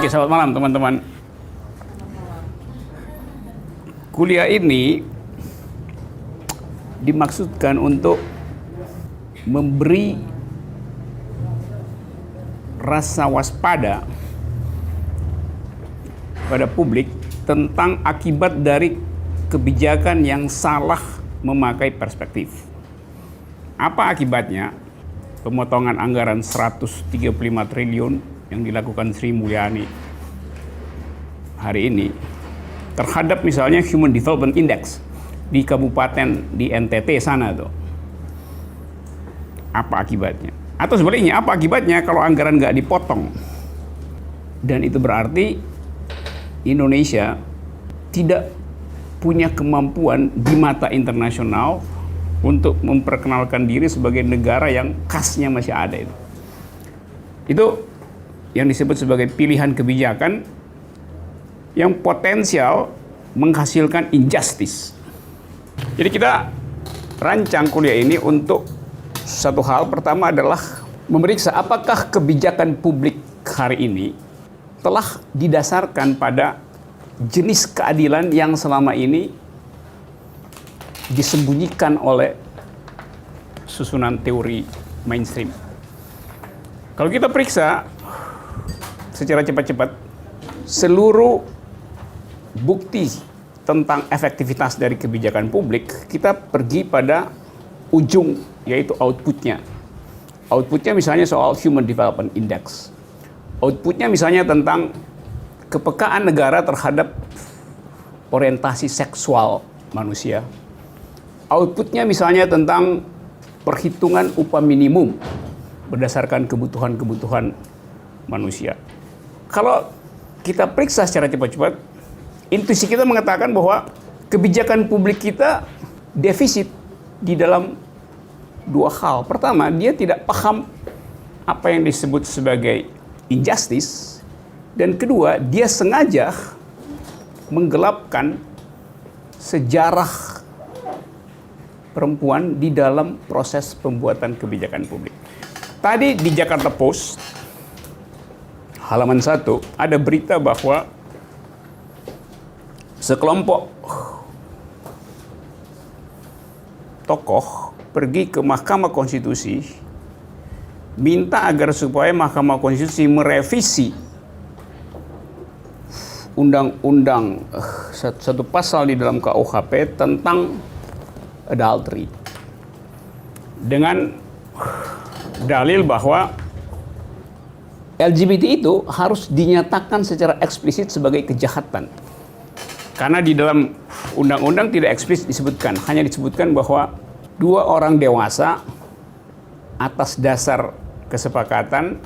Oke, selamat malam teman-teman. Kuliah ini dimaksudkan untuk memberi rasa waspada pada publik tentang akibat dari kebijakan yang salah memakai perspektif. Apa akibatnya? Pemotongan anggaran 135 triliun yang dilakukan Sri Mulyani hari ini terhadap misalnya Human Development Index di kabupaten di NTT sana tuh. Apa akibatnya? Atau sebaliknya, apa akibatnya kalau anggaran nggak dipotong? Dan itu berarti Indonesia tidak punya kemampuan di mata internasional untuk memperkenalkan diri sebagai negara yang kasnya masih ada itu. Itu yang disebut sebagai pilihan kebijakan yang potensial menghasilkan injustice. Jadi kita rancang kuliah ini untuk satu hal. Pertama adalah memeriksa apakah kebijakan publik hari ini telah didasarkan pada jenis keadilan yang selama ini disembunyikan oleh susunan teori mainstream. Kalau kita periksa secara cepat-cepat seluruh bukti tentang efektivitas dari kebijakan publik, kita pergi pada ujung, yaitu outputnya. Outputnya misalnya soal Human Development Index. Outputnya misalnya tentang kepekaan negara terhadap orientasi seksual manusia. Outputnya misalnya tentang perhitungan upah minimum berdasarkan kebutuhan-kebutuhan manusia. Kalau kita periksa secara cepat-cepat, intuisi kita mengatakan bahwa kebijakan publik kita defisit di dalam dua hal. Pertama, dia tidak paham apa yang disebut sebagai injustice. Dan kedua, dia sengaja menggelapkan sejarah perempuan di dalam proses pembuatan kebijakan publik. Tadi di Jakarta Post, halaman 1, ada berita bahwa sekelompok tokoh pergi ke Mahkamah Konstitusi minta agar supaya Mahkamah Konstitusi merevisi undang-undang satu pasal di dalam KUHP tentang adultery dengan dalil bahwa LGBT itu harus dinyatakan secara eksplisit sebagai kejahatan. Karena di dalam undang-undang tidak eksplisit disebutkan, hanya disebutkan bahwa dua orang dewasa atas dasar kesepakatan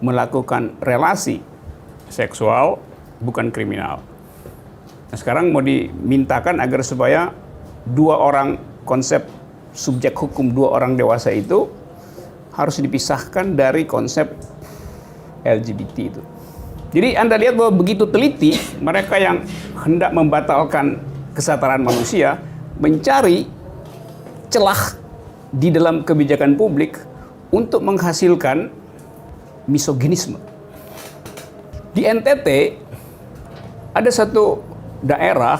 melakukan relasi seksual bukan kriminal. Nah, sekarang mau dimintakan agar supaya dua orang, konsep subjek hukum dua orang dewasa itu harus dipisahkan dari konsep LGBT itu. Jadi Anda lihat bahwa begitu teliti mereka yang hendak membatalkan kesetaraan manusia mencari celah di dalam kebijakan publik untuk menghasilkan misoginisme. Di NTT ada satu daerah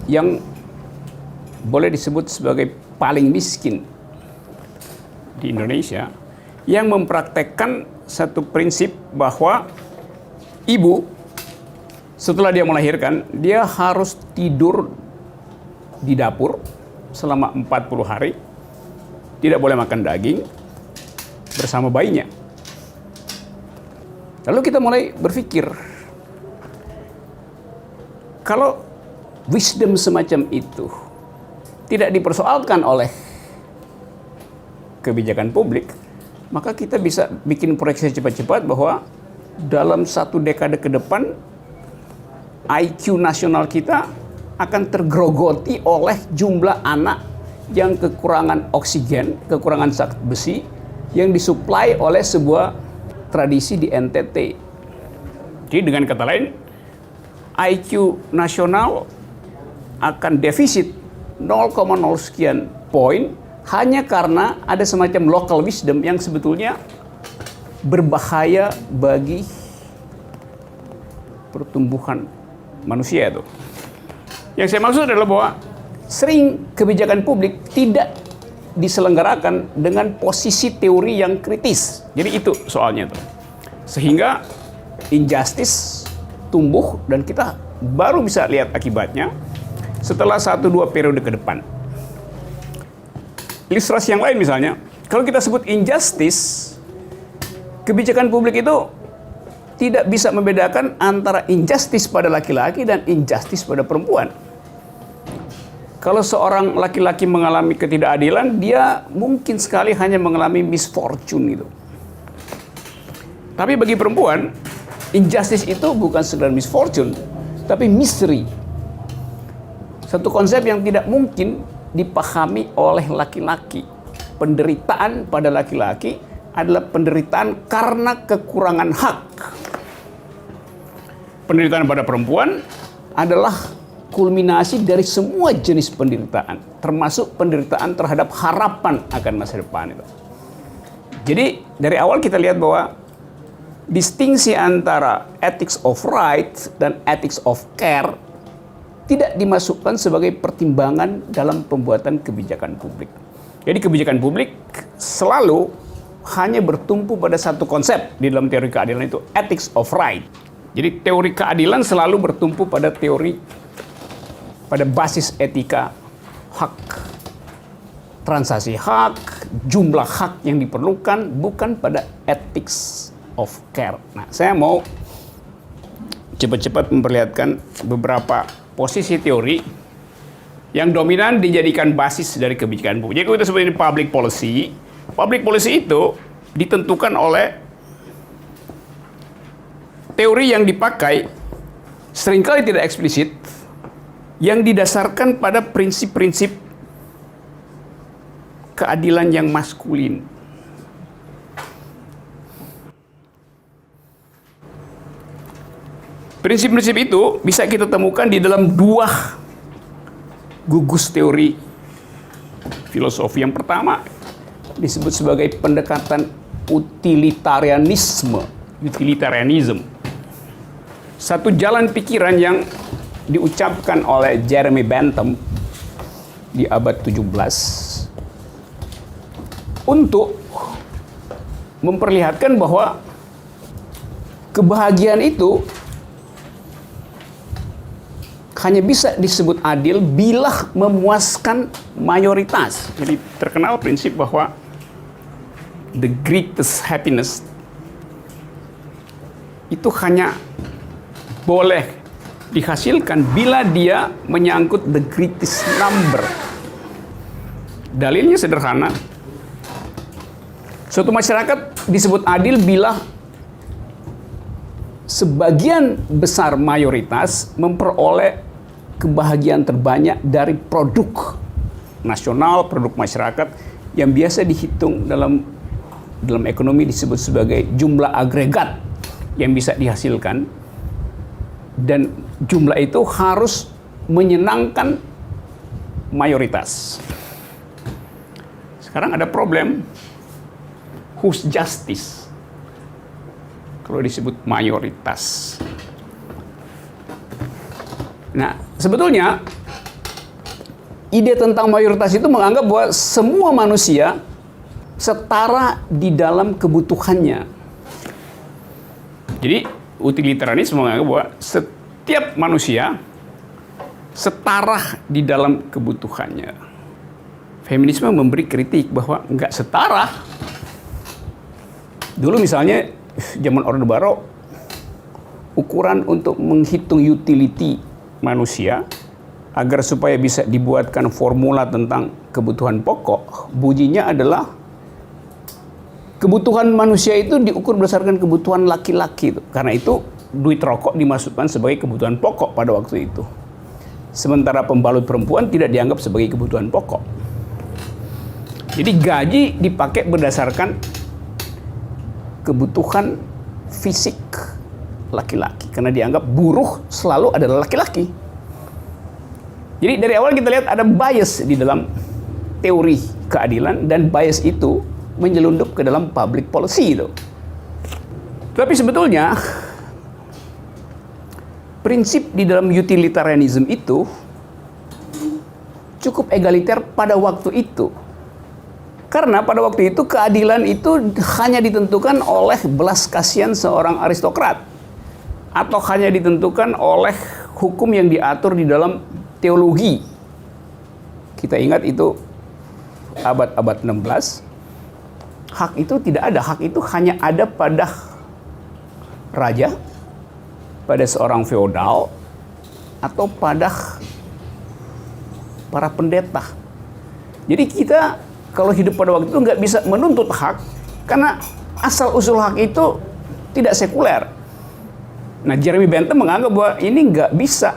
yang boleh disebut sebagai paling miskin di Indonesia yang mempraktekkan satu prinsip bahwa ibu setelah dia melahirkan dia harus tidur di dapur selama 40 hari, tidak boleh makan daging bersama bayinya. Lalu kita mulai berpikir, kalau wisdom semacam itu tidak dipersoalkan oleh kebijakan publik, maka kita bisa bikin proyeksi cepat-cepat bahwa dalam satu dekade ke depan IQ nasional kita akan tergerogoti oleh jumlah anak yang kekurangan oksigen, kekurangan zat besi yang disuplai oleh sebuah tradisi di NTT. Jadi dengan kata lain, IQ nasional akan defisit 0,0 sekian poin hanya karena ada semacam local wisdom yang sebetulnya berbahaya bagi pertumbuhan manusia itu. Yang saya maksud adalah bahwa sering kebijakan publik tidak diselenggarakan dengan posisi teori yang kritis. Jadi itu soalnya tuh. Sehingga injustice tumbuh dan kita baru bisa lihat akibatnya setelah 1-2 periode ke depan. Ilustrasi yang lain misalnya, kalau kita sebut injustice, kebijakan publik itu tidak bisa membedakan antara injustice pada laki-laki dan injustice pada perempuan. Kalau seorang laki-laki mengalami ketidakadilan, dia mungkin sekali hanya mengalami misfortune gitu. Tapi bagi perempuan, injustice itu bukan sekedar misfortune, tapi misery. Satu konsep yang tidak mungkin dipahami oleh laki-laki. Penderitaan pada laki-laki adalah penderitaan karena kekurangan hak. Penderitaan pada perempuan adalah kulminasi dari semua jenis penderitaan, termasuk penderitaan terhadap harapan akan masa depan itu. Jadi dari awal kita lihat bahwa distingsi antara ethics of right dan ethics of care tidak dimasukkan sebagai pertimbangan dalam pembuatan kebijakan publik. Jadi kebijakan publik selalu hanya bertumpu pada satu konsep di dalam teori keadilan, itu ethics of right. Jadi teori keadilan selalu bertumpu pada pada basis etika hak, transaksi hak, jumlah hak yang diperlukan, bukan pada ethics of care. Nah, saya mau cepat-cepat memperlihatkan beberapa posisi teori yang dominan dijadikan basis dari kebijakan publik. Jadi kita sebut ini public policy. Public policy itu ditentukan oleh teori yang dipakai seringkali tidak eksplisit, yang didasarkan pada prinsip-prinsip keadilan yang maskulin. Prinsip-prinsip itu bisa kita temukan di dalam 2 gugus teori filosofi. Yang pertama disebut sebagai pendekatan utilitarianism. Satu jalan pikiran yang diucapkan oleh Jeremy Bentham di abad 17 untuk memperlihatkan bahwa kebahagiaan itu hanya bisa disebut adil bila memuaskan mayoritas. Jadi terkenal prinsip bahwa the greatest happiness itu hanya boleh dihasilkan bila dia menyangkut the greatest number. Dalilnya sederhana. Suatu masyarakat disebut adil bila sebagian besar mayoritas memperoleh kebahagiaan terbanyak dari produk nasional, produk masyarakat yang biasa dihitung dalam ekonomi disebut sebagai jumlah agregat yang bisa dihasilkan, dan jumlah itu harus menyenangkan mayoritas. Sekarang ada problem, whose justice kalau disebut mayoritas. Nah, sebetulnya ide tentang mayoritas itu menganggap bahwa semua manusia setara di dalam kebutuhannya. Jadi utilitarianisme menganggap bahwa setiap manusia setara di dalam kebutuhannya. Feminisme memberi kritik bahwa nggak setara. Dulu misalnya zaman Orde Baru, ukuran untuk menghitung utility manusia agar supaya bisa dibuatkan formula tentang kebutuhan pokok, bunyinya adalah kebutuhan manusia itu diukur berdasarkan kebutuhan laki-laki. Karena itu duit rokok dimasukkan sebagai kebutuhan pokok pada waktu itu. Sementara pembalut perempuan tidak dianggap sebagai kebutuhan pokok. Jadi gaji dipakai berdasarkan kebutuhan fisik laki-laki. Karena dianggap buruh selalu adalah laki-laki. Jadi dari awal kita lihat ada bias di dalam teori keadilan, dan bias itu menyelundup ke dalam public policy itu. Tapi sebetulnya prinsip di dalam utilitarianism itu cukup egaliter pada waktu itu. Karena pada waktu itu keadilan itu hanya ditentukan oleh belas kasihan seorang aristokrat, atau hanya ditentukan oleh hukum yang diatur di dalam teologi. Kita ingat itu abad-abad 16, hak itu tidak ada. Hak itu hanya ada pada raja, pada seorang feodal, atau pada para pendeta. Jadi kita kalau hidup pada waktu itu nggak bisa menuntut hak, karena asal-usul hak itu tidak sekuler. Nah, Jeremy Bentham menganggap bahwa ini nggak bisa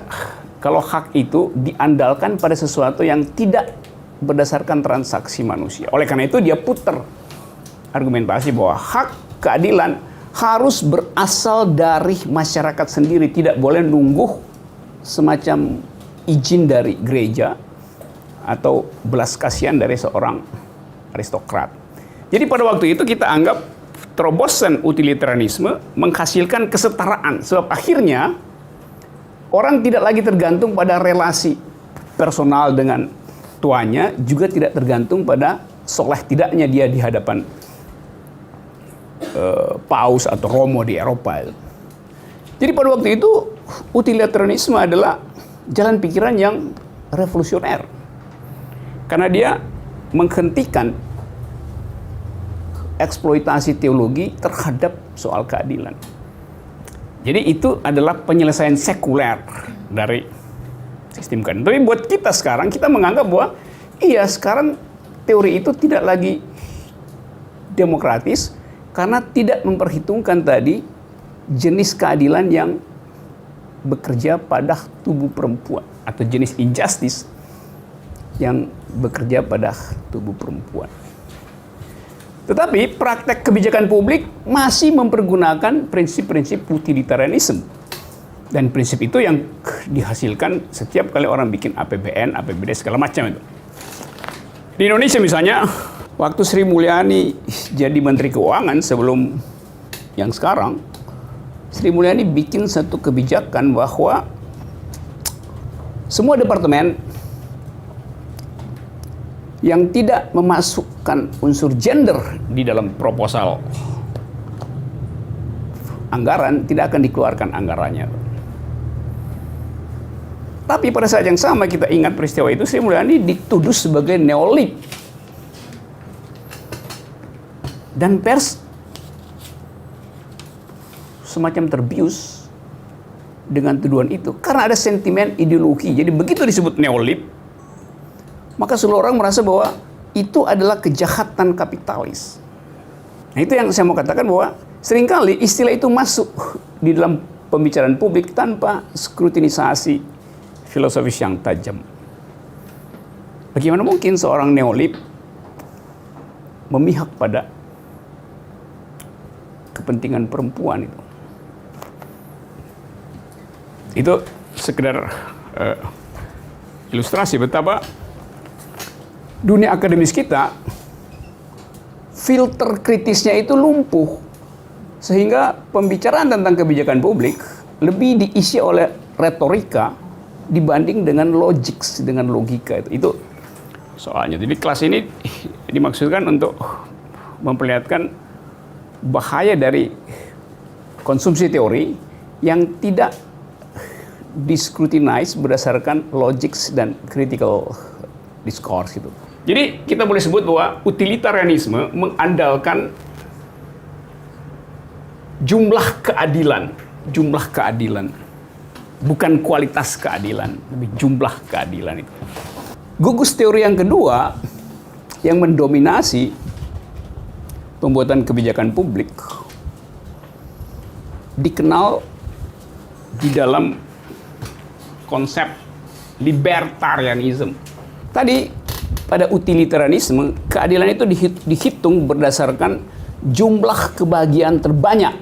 kalau hak itu diandalkan pada sesuatu yang tidak berdasarkan transaksi manusia. Oleh karena itu dia putar argumentasi bahwa hak keadilan harus berasal dari masyarakat sendiri, tidak boleh nunggu semacam izin dari gereja atau belas kasihan dari seorang aristokrat. Jadi pada waktu itu kita anggap terobosan utilitarianisme menghasilkan kesetaraan, sebab akhirnya orang tidak lagi tergantung pada relasi personal dengan tuannya, juga tidak tergantung pada soleh tidaknya dia di hadapan paus atau romo di Eropa. Jadi pada waktu itu utilitarianisme adalah jalan pikiran yang revolusioner, karena dia menghentikan eksploitasi teologi terhadap soal keadilan. Jadi itu adalah penyelesaian sekuler dari sistem keadilan. Tapi buat kita sekarang, kita menganggap bahwa iya, sekarang teori itu tidak lagi demokratis karena tidak memperhitungkan tadi jenis keadilan yang bekerja pada tubuh perempuan, atau jenis injustice yang bekerja pada tubuh perempuan. Tetapi praktek kebijakan publik masih mempergunakan prinsip-prinsip utilitarianisme. Dan prinsip itu yang dihasilkan setiap kali orang bikin APBN, APBD, segala macam itu. Di Indonesia misalnya, waktu Sri Mulyani jadi Menteri Keuangan sebelum yang sekarang, Sri Mulyani bikin satu kebijakan bahwa semua departemen yang tidak memasukkan unsur gender di dalam proposal anggaran tidak akan dikeluarkan anggarannya. Tapi pada saat yang sama kita ingat peristiwa itu, Sri Mulyani dituduh sebagai neolib. Dan pers semacam terbius dengan tuduhan itu karena ada sentimen ideologi. Jadi begitu disebut neolib, maka seluruh orang merasa bahwa itu adalah kejahatan kapitalis. Nah, itu yang saya mau katakan, bahwa seringkali istilah itu masuk di dalam pembicaraan publik tanpa skrutinisasi filosofis yang tajam. Bagaimana mungkin seorang neolib memihak pada kepentingan perempuan itu? Itu sekedar ilustrasi betapa dunia akademis kita, filter kritisnya itu lumpuh, sehingga pembicaraan tentang kebijakan publik lebih diisi oleh retorika dibanding dengan logik, dengan logika. Itu soalnya. Jadi kelas ini dimaksudkan untuk memperlihatkan bahaya dari konsumsi teori yang tidak discrutinize berdasarkan logik dan critical discourse gitu. Jadi kita boleh sebut bahwa utilitarianisme mengandalkan jumlah keadilan, bukan kualitas keadilan, tapi jumlah keadilan itu. Gugus teori yang kedua yang mendominasi pembuatan kebijakan publik dikenal di dalam konsep libertarianism. Tadi pada utilitarianisme, keadilan itu dihitung berdasarkan jumlah kebahagiaan terbanyak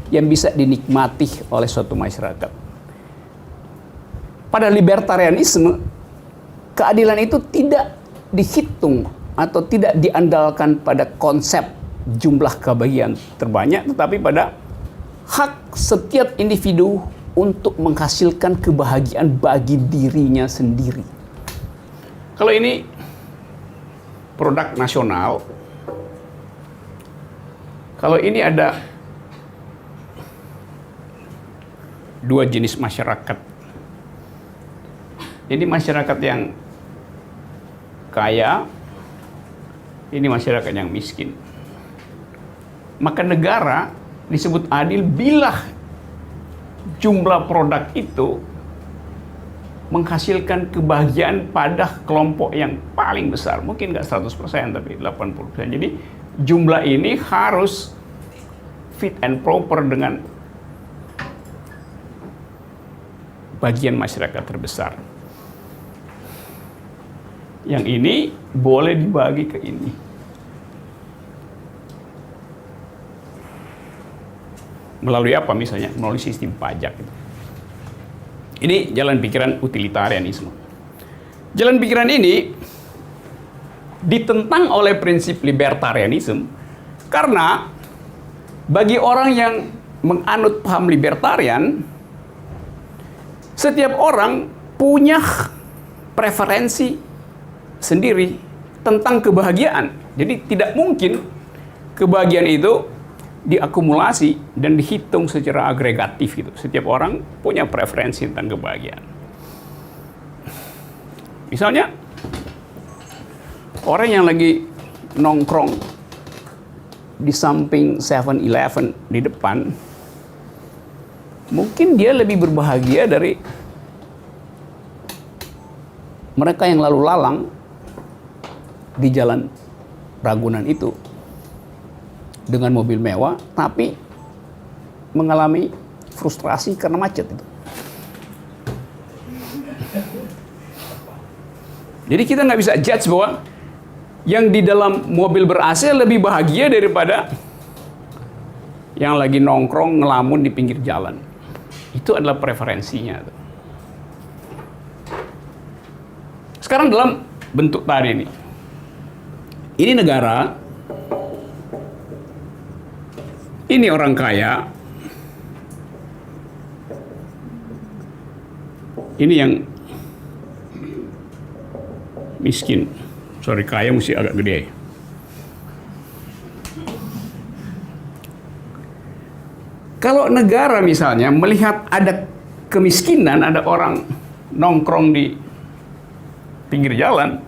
yang bisa dinikmati oleh suatu masyarakat. Pada libertarianisme, keadilan itu tidak dihitung atau tidak diandalkan pada konsep jumlah kebahagiaan terbanyak, tetapi pada hak setiap individu untuk menghasilkan kebahagiaan bagi dirinya sendiri. Kalau ini produk nasional, kalau ini ada dua jenis masyarakat. Ini masyarakat yang kaya, ini masyarakat yang miskin. Maka negara disebut adil bila jumlah produk itu menghasilkan kebahagiaan pada kelompok yang paling besar. Mungkin nggak 100%, tapi 80%. Jadi jumlah ini harus fit and proper dengan bagian masyarakat terbesar. Yang ini boleh dibagi ke ini. Melalui apa misalnya? Melalui sistem pajak. Ini jalan pikiran utilitarianisme. Jalan pikiran ini ditentang oleh prinsip libertarianisme karena bagi orang yang menganut paham libertarian, setiap orang punya preferensi sendiri tentang kebahagiaan. Jadi tidak mungkin kebahagiaan itu diakumulasi dan dihitung secara agregatif gitu. Setiap orang punya preferensi tentang kebahagiaan. Misalnya orang yang lagi nongkrong di samping 7-Eleven di depan, mungkin dia lebih berbahagia dari mereka yang lalu lalang di jalan Ragunan itu dengan mobil mewah, tapi mengalami frustrasi karena macet itu. Jadi kita nggak bisa judge bahwa yang di dalam mobil ber-AC lebih bahagia daripada yang lagi nongkrong ngelamun di pinggir jalan. Itu adalah preferensinya. Sekarang dalam bentuk tadi ini. Ini negara, ini orang kaya, ini yang miskin. Sorry, kaya mesti agak gede. Kalau negara misalnya melihat ada kemiskinan, ada orang nongkrong di pinggir jalan,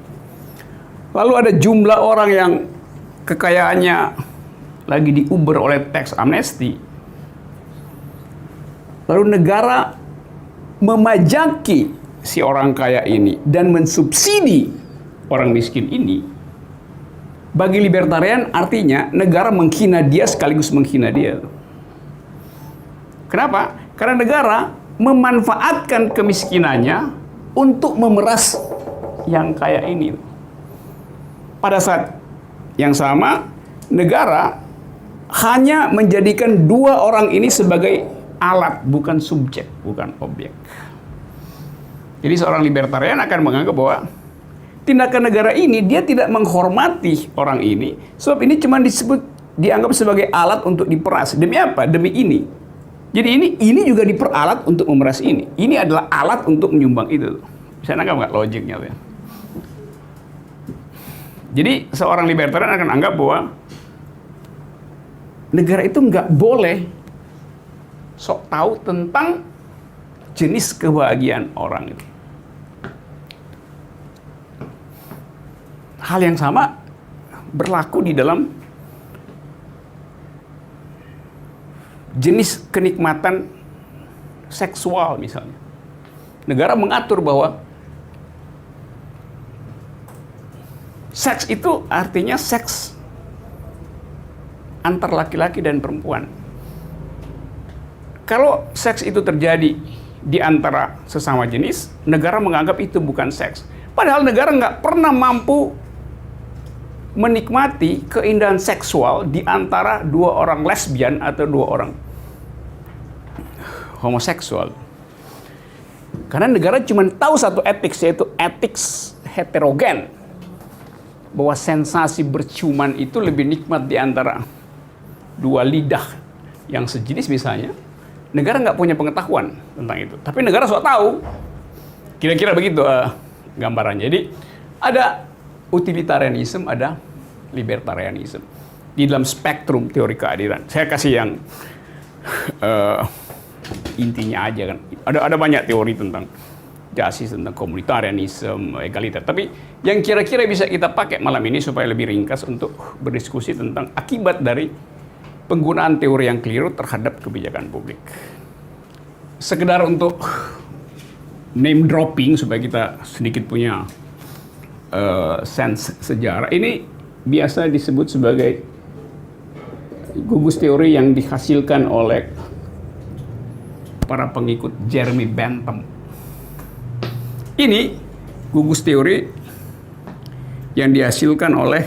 lalu ada jumlah orang yang kekayaannya lagi diuber oleh tax amnesty, lalu negara memajaki si orang kaya ini dan mensubsidi orang miskin ini, bagi libertarian artinya negara menghina dia sekaligus menghina dia. Kenapa? Karena negara memanfaatkan kemiskinannya untuk memeras yang kaya ini. Pada saat yang sama, negara hanya menjadikan dua orang ini sebagai alat, bukan subjek, bukan objek. Jadi seorang libertarian akan menganggap bahwa tindakan negara ini dia tidak menghormati orang ini, sebab ini cuma dianggap sebagai alat untuk diperas. Demi apa? Demi ini. Jadi ini juga diperalat untuk memeras ini. Ini adalah alat untuk menyumbang itu. Bisa nangkap nggak logiknya? Ya? Jadi seorang libertarian akan anggap bahwa negara itu nggak boleh sok tahu tentang jenis kebahagiaan orang itu. Hal yang sama berlaku di dalam jenis kenikmatan seksual misalnya. Negara mengatur bahwa seks itu artinya seks antar laki-laki dan perempuan. Kalau seks itu terjadi di antara sesama jenis, negara menganggap itu bukan seks. Padahal negara nggak pernah mampu menikmati keindahan seksual di antara dua orang lesbian atau dua orang homoseksual. Karena negara cuma tahu satu etik, yaitu etik heterogen. Bahwa sensasi berciuman itu lebih nikmat di antara dua lidah yang sejenis misalnya negara nggak punya pengetahuan tentang itu. Tapi negara sudah tahu. Kira-kira begitu gambarannya. Jadi ada utilitarianism, ada libertarianism di dalam spektrum teori keadilan. Saya kasih yang intinya aja kan. Ada banyak teori tentang justice, tentang komunitarianism, egaliter. Tapi yang kira-kira bisa kita pakai malam ini supaya lebih ringkas untuk berdiskusi tentang akibat dari penggunaan teori yang keliru terhadap kebijakan publik. Sekedar untuk name dropping supaya kita sedikit punya sense sejarah. Ini biasa disebut sebagai gugus teori yang dihasilkan oleh para pengikut Jeremy Bentham. Ini gugus teori yang dihasilkan oleh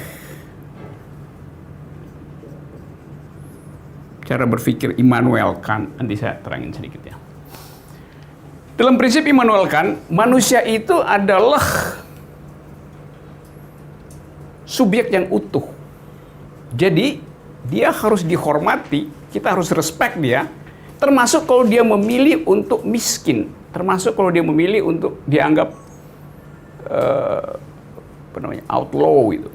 cara berpikir Immanuel Kant. Nanti saya terangin sedikit ya. Dalam prinsip Immanuel Kant, manusia itu adalah subjek yang utuh. Jadi, dia harus dihormati, kita harus respect dia, termasuk kalau dia memilih untuk miskin, termasuk kalau dia memilih untuk dianggap outlaw itu.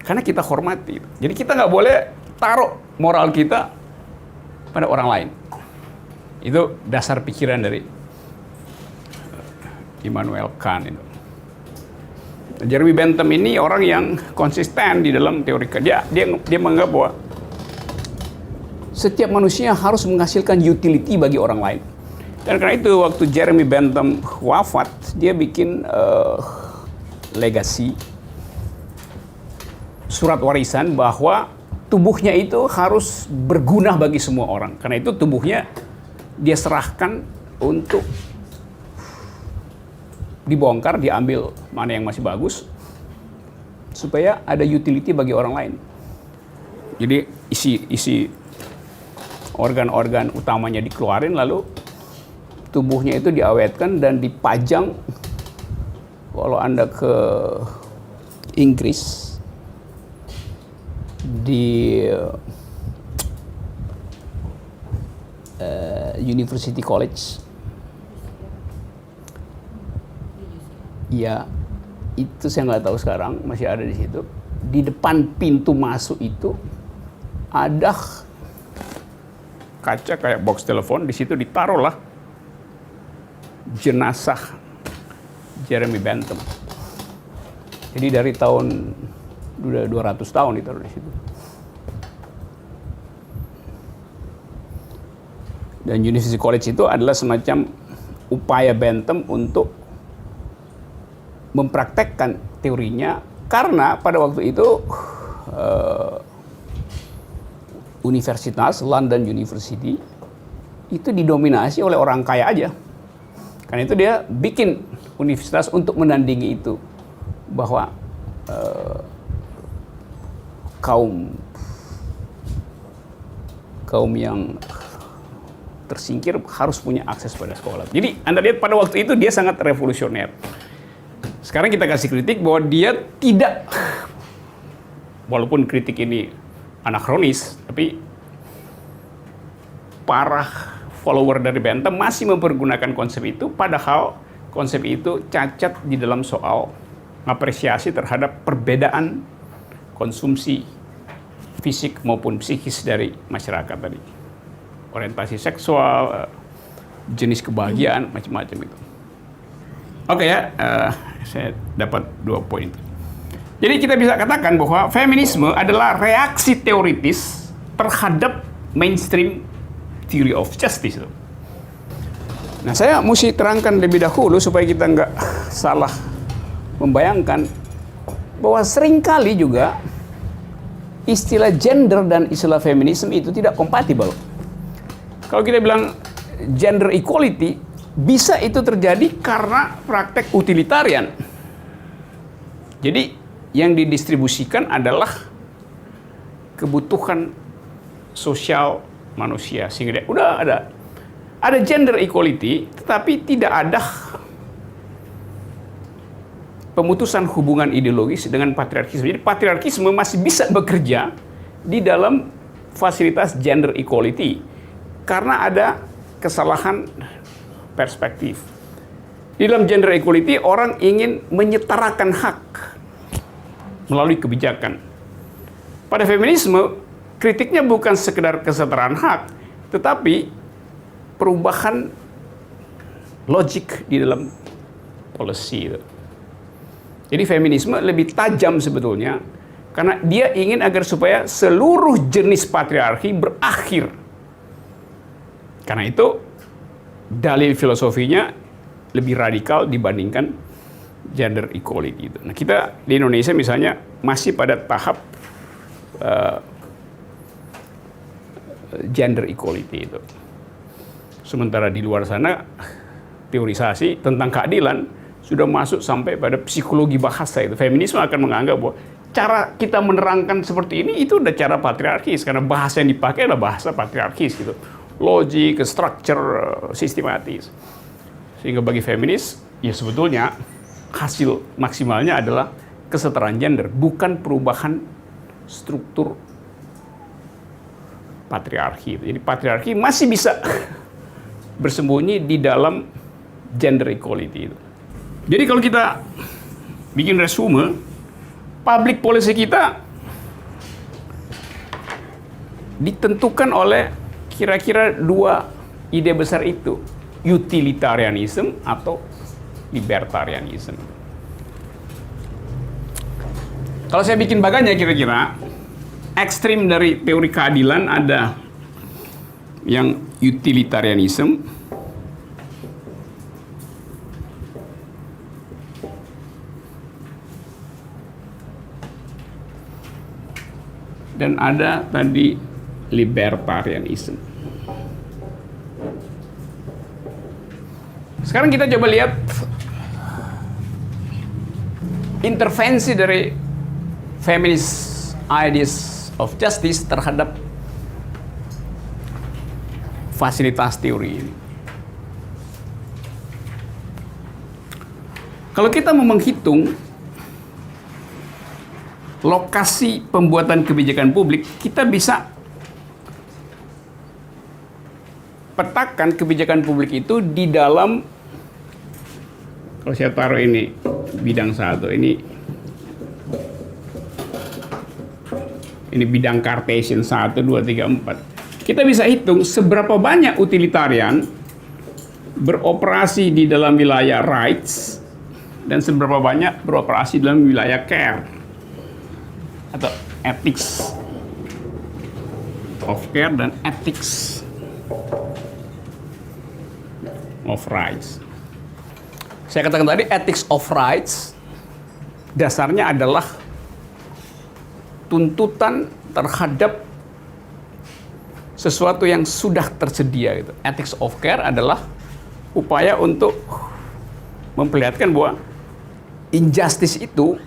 Karena kita hormati. Jadi kita nggak boleh taruh moral kita pada orang lain. Itu dasar pikiran dari Immanuel Kant itu. Jeremy Bentham ini orang yang konsisten di dalam teori dia menganggap bahwa setiap manusia harus menghasilkan utility bagi orang lain. Dan karena itu waktu Jeremy Bentham wafat, dia bikin legasi, surat warisan bahwa tubuhnya itu harus berguna bagi semua orang. Karena itu tubuhnya dia serahkan untuk dibongkar, diambil mana yang masih bagus, supaya ada utility bagi orang lain. Jadi isi organ-organ utamanya dikeluarin, lalu tubuhnya itu diawetkan dan dipajang. Kalau Anda ke Inggris, di University College, ya itu saya nggak tahu sekarang masih ada di situ. Di depan pintu masuk itu ada kaca kayak box telepon, di situ ditaruhlah jenazah Jeremy Bentham. Jadi dari tahun udah 200 tahun ditaruh di situ. Dan University College itu adalah semacam upaya Bentham untuk mempraktekkan teorinya, karena pada waktu itu universitas London University itu didominasi oleh orang kaya aja. Karena itu dia bikin universitas untuk menandingi itu, bahwa kaum yang tersingkir harus punya akses pada sekolah. Jadi Anda lihat pada waktu itu dia sangat revolusioner. Sekarang kita kasih kritik bahwa dia tidak, walaupun kritik ini anakronis, tapi para follower dari Bentham masih mempergunakan konsep itu, padahal konsep itu cacat di dalam soal apresiasi terhadap perbedaan konsumsi fisik maupun psikis dari masyarakat tadi. Orientasi seksual, jenis kebahagiaan, macam-macam itu. Oke ya, saya dapat 2 poin. Jadi kita bisa katakan bahwa feminisme adalah reaksi teoritis terhadap mainstream theory of justice. Nah, saya mesti terangkan lebih dahulu supaya kita nggak salah membayangkan bahwa seringkali juga istilah gender dan istilah feminisme itu tidak kompatibel. Kalau kita bilang gender equality, bisa itu terjadi karena praktek utilitarian. Jadi yang didistribusikan adalah kebutuhan sosial manusia, sehingga udah ada gender equality, tetapi tidak ada pemutusan hubungan ideologis dengan patriarkisme. Jadi patriarkisme masih bisa bekerja di dalam fasilitas gender equality. karena ada kesalahan perspektif. Di dalam gender equality, orang ingin menyetarakan hak melalui kebijakan. Pada feminisme, kritiknya bukan sekedar kesetaraan hak, tetapi perubahan logik di dalam policy. Jadi feminisme lebih tajam sebetulnya, karena dia ingin agar supaya seluruh jenis patriarki berakhir. Karena itu, dalil filosofinya lebih radikal dibandingkan gender equality itu. Nah, kita di Indonesia misalnya masih pada tahap gender equality itu. Sementara di luar sana teorisasi tentang keadilan sudah masuk sampai pada psikologi bahasa itu. Feminisme akan menganggap bahwa cara kita menerangkan seperti ini itu udah cara patriarkis, karena bahasa yang dipakai adalah bahasa patriarkis gitu. Logik, structure, sistematis. Sehingga bagi feminis, ya sebetulnya hasil maksimalnya adalah kesetaraan gender, bukan perubahan struktur patriarki. Jadi patriarki masih bisa bersembunyi di dalam gender equality itu. Jadi kalau kita bikin resume, public policy kita ditentukan oleh kira-kira dua ide besar itu. Utilitarianism atau libertarianism. Kalau saya bikin baganya kira-kira, ekstrim dari teori keadilan ada yang utilitarianism, dan ada tadi libertarianism. Sekarang kita coba lihat intervensi dari feminist ideas of justice terhadap fasilitas teori ini. Kalau kita mau menghitung lokasi pembuatan kebijakan publik, kita bisa petakan kebijakan publik itu di dalam, kalau saya taruh ini bidang 1, ini bidang Cartesian 1, 2, 3, 4. Kita bisa hitung seberapa banyak utilitarian beroperasi di dalam wilayah rights dan seberapa banyak beroperasi dalam wilayah care atau ethics of care dan ethics of rights. Saya katakan tadi ethics of rights dasarnya adalah tuntutan terhadap sesuatu yang sudah tersedia gitu. Ethics of care adalah upaya untuk memperlihatkan bahwa injustice itu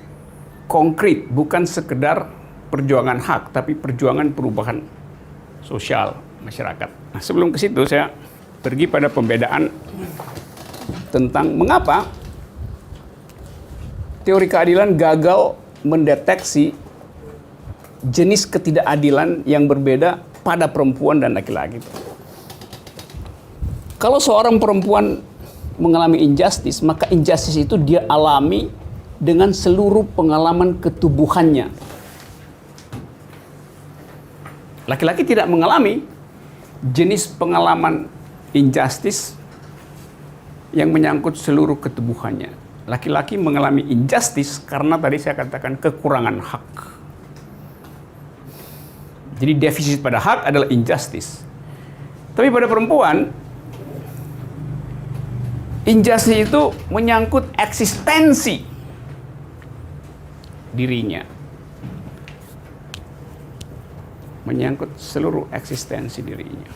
konkret, bukan sekedar perjuangan hak, tapi perjuangan perubahan sosial masyarakat. Nah, sebelum ke situ saya pergi pada pembedaan tentang mengapa teori keadilan gagal mendeteksi jenis ketidakadilan yang berbeda pada perempuan dan laki-laki. Kalau seorang perempuan mengalami injustice, maka injustice itu dia alami dengan seluruh pengalaman ketubuhannya. Laki-laki tidak mengalami jenis pengalaman injustice yang menyangkut seluruh ketubuhannya. Laki-laki mengalami injustice karena tadi saya katakan kekurangan hak. Jadi defisit pada hak adalah injustice. Tapi pada perempuan, injustice itu menyangkut eksistensi dirinya. Menyangkut seluruh eksistensi dirinya.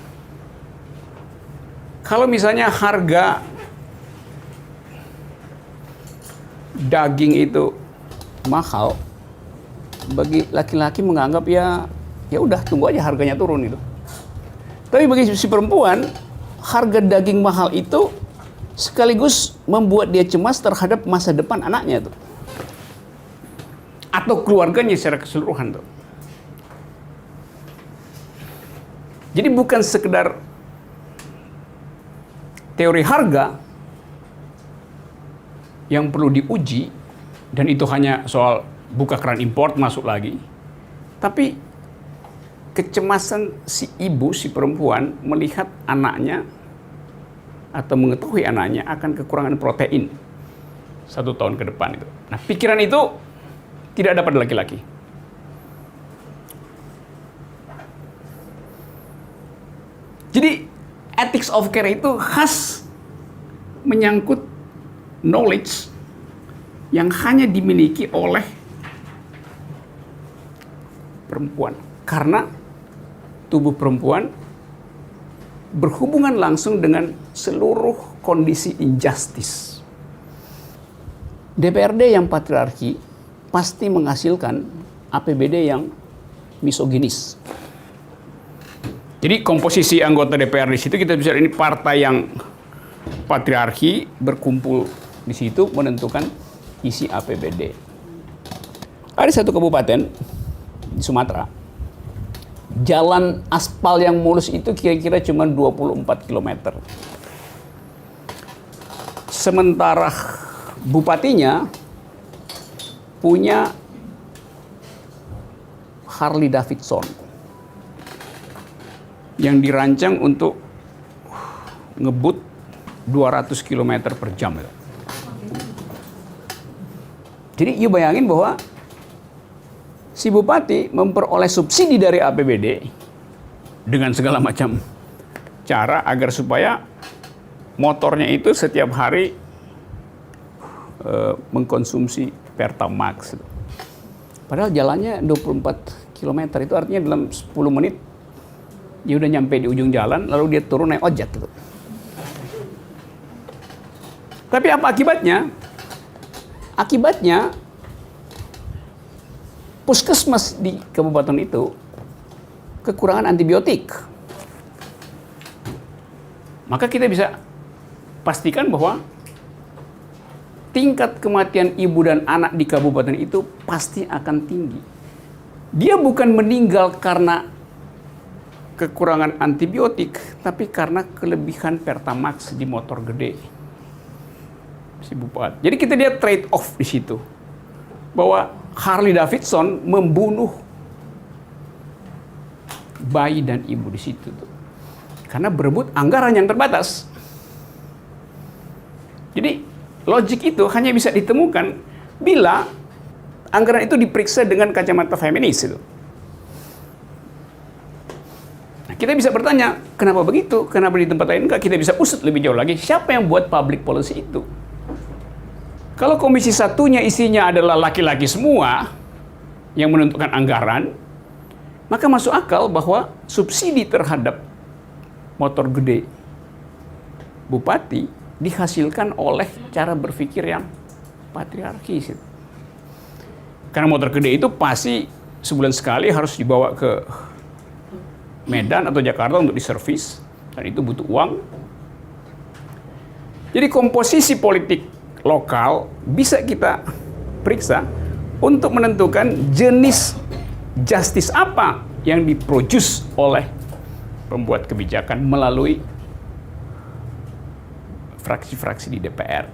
Kalau misalnya harga daging itu mahal, bagi laki-laki menganggap ya udah tunggu aja harganya turun itu. Tapi bagi si perempuan, harga daging mahal itu sekaligus membuat dia cemas terhadap masa depan anaknya tuh, atau keluarganya secara keseluruhan tuh. Jadi bukan sekedar teori harga yang perlu diuji, dan itu hanya soal buka keran import masuk lagi. Tapi kecemasan si ibu, si perempuan melihat anaknya atau mengetahui anaknya akan kekurangan protein 1 tahun ke depan itu. Nah, pikiran itu tidak ada pada laki-laki. Jadi ethics of care itu khas menyangkut knowledge yang hanya dimiliki oleh perempuan. Karena tubuh perempuan berhubungan langsung dengan seluruh kondisi injustice. DPRD yang patriarki pasti menghasilkan APBD yang misoginis. Jadi komposisi anggota DPR di situ kita bisa ini partai yang patriarki berkumpul di situ menentukan isi APBD. Ada satu kabupaten di Sumatera, jalan aspal yang mulus itu kira-kira cuma 24 km. Sementara bupatinya punya Harley Davidson yang dirancang untuk ngebut 200 km per jam. Jadi you bayangin bahwa si bupati memperoleh subsidi dari APBD dengan segala macam cara agar supaya motornya itu setiap hari mengkonsumsi Pertamax. Padahal jalannya 24 km, itu artinya dalam 10 menit dia udah nyampe di ujung jalan, lalu dia turun naik ojek gitu. Tapi apa akibatnya? Akibatnya puskesmas di kabupaten itu kekurangan antibiotik. Maka kita bisa pastikan bahwa tingkat kematian ibu dan anak di kabupaten itu pasti akan tinggi. Dia bukan meninggal karena kekurangan antibiotik, tapi karena kelebihan Pertamax di motor gede si bupati. Jadi kita lihat trade off di situ, bahwa Harley Davidson membunuh bayi dan ibu di situ tuh, karena berebut anggaran yang terbatas. Jadi logik itu hanya bisa ditemukan bila anggaran itu diperiksa dengan kacamata feminis itu. Kita bisa bertanya, kenapa begitu? Kenapa di tempat lain enggak? Kita bisa usut lebih jauh lagi. Siapa yang buat public policy itu? Kalau komisi satunya isinya adalah laki-laki semua yang menentukan anggaran, maka masuk akal bahwa subsidi terhadap motor gede bupati dihasilkan oleh cara berpikir yang patriarkis. Karena motor gede itu pasti sebulan sekali harus dibawa ke Medan atau Jakarta untuk diservis, dan itu butuh uang. Jadi komposisi politik lokal bisa kita periksa untuk menentukan jenis justice apa yang diproduce oleh pembuat kebijakan melalui fraksi-fraksi di DPR.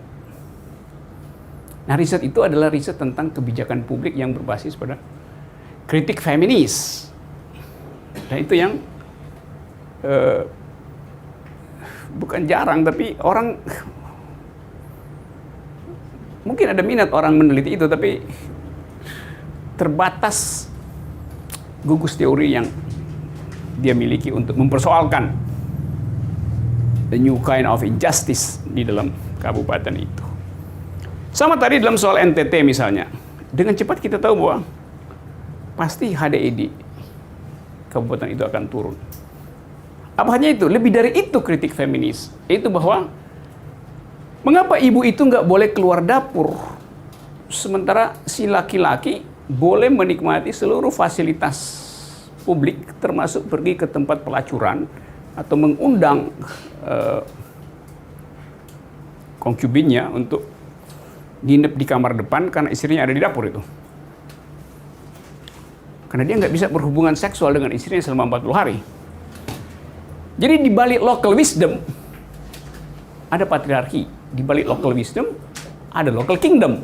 Nah, riset itu adalah riset tentang kebijakan publik yang berbasis pada kritik feminis. Dan itu yang bukan jarang, tapi orang mungkin ada minat orang meneliti itu, tapi terbatas gugus teori yang dia miliki untuk mempersoalkan the new kind of injustice di dalam kabupaten itu. Sama tadi dalam soal NTT misalnya, dengan cepat kita tahu bahwa pasti HDI di kabupaten itu akan turun. Apa hanya itu? Lebih dari itu kritik feminis, yaitu bahwa mengapa ibu itu nggak boleh keluar dapur, sementara si laki-laki boleh menikmati seluruh fasilitas publik, termasuk pergi ke tempat pelacuran atau mengundang konkubinnya untuk nginep di kamar depan karena istrinya ada di dapur itu. Karena dia nggak bisa berhubungan seksual dengan istrinya selama 40 hari. Jadi di balik local wisdom, ada patriarki. Di balik local wisdom, ada local kingdom.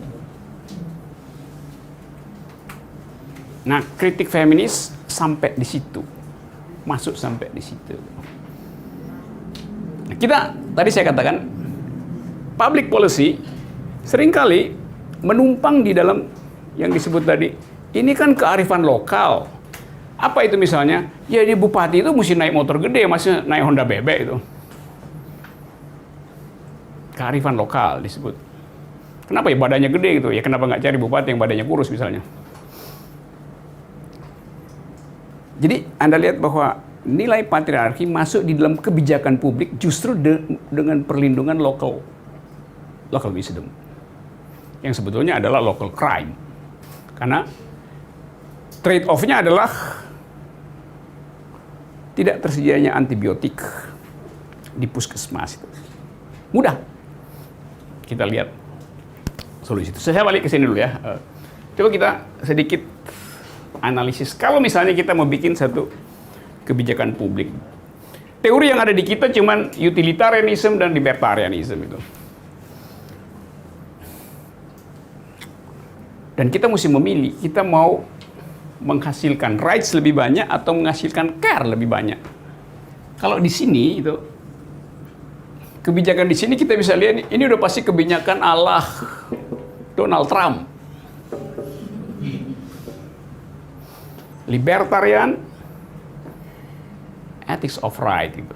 Nah, kritik feminis sampai di situ. Masuk sampai di situ. Nah, tadi saya katakan, public policy seringkali menumpang di dalam yang disebut tadi, ini kan kearifan lokal. Apa itu misalnya? Ya di bupati itu mesti naik motor gede, masih naik Honda bebek itu. Kearifan lokal disebut. Kenapa ya badannya gede gitu? Ya kenapa nggak cari bupati yang badannya kurus misalnya? Jadi Anda lihat bahwa nilai patriarki masuk di dalam kebijakan publik justru dengan perlindungan local wisdom. Yang sebetulnya adalah local crime. Karena trade off-nya adalah tidak tersedianya antibiotik di puskesmas itu. Mudah. Kita lihat solusi itu. Saya balik ke sini dulu ya. Coba kita sedikit analisis. Kalau misalnya kita mau bikin satu kebijakan publik. Teori yang ada di kita cuman utilitarianism dan libertarianism itu. Dan kita mesti memilih, kita mau menghasilkan rights lebih banyak atau menghasilkan care lebih banyak. Kalau di sini itu kebijakan di sini kita bisa lihat ini udah pasti kebijakan ala Donald Trump. Libertarian, ethics of right gitu.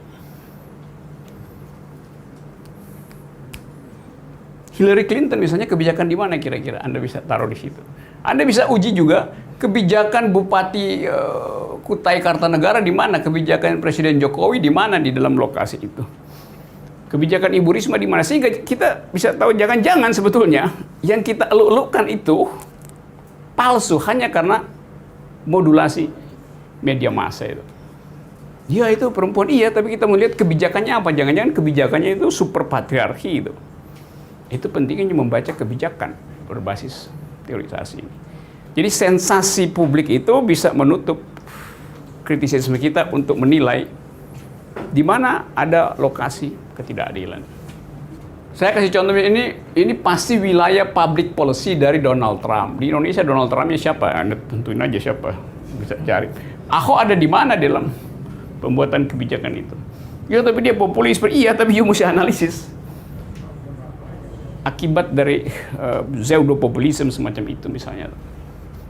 Hillary Clinton misalnya kebijakan di mana kira-kira Anda bisa taruh di situ. Anda bisa uji juga kebijakan Bupati Kutai Kartanegara di mana, kebijakan Presiden Jokowi di mana di dalam lokasi itu. Kebijakan Ibu Risma di mana, sehingga kita bisa tahu jangan-jangan sebetulnya yang kita eluk-elukkan itu palsu hanya karena modulasi media massa itu. Ya itu perempuan iya, tapi kita melihat kebijakannya apa? Jangan-jangan kebijakannya itu super patriarki itu. Itu pentingnya membaca kebijakan berbasis teorisasi. Jadi sensasi publik itu bisa menutup kritisisme kita untuk menilai di mana ada lokasi ketidakadilan. Saya kasih contoh ini pasti wilayah public policy dari Donald Trump. Di Indonesia Donald Trumpnya siapa? Anda tentuin aja siapa, bisa cari. Ahok ada di mana dalam pembuatan kebijakan itu? Ya tapi dia populis, iya tapi you mesti analisis. Akibat dari pseudo-populisme semacam itu misalnya.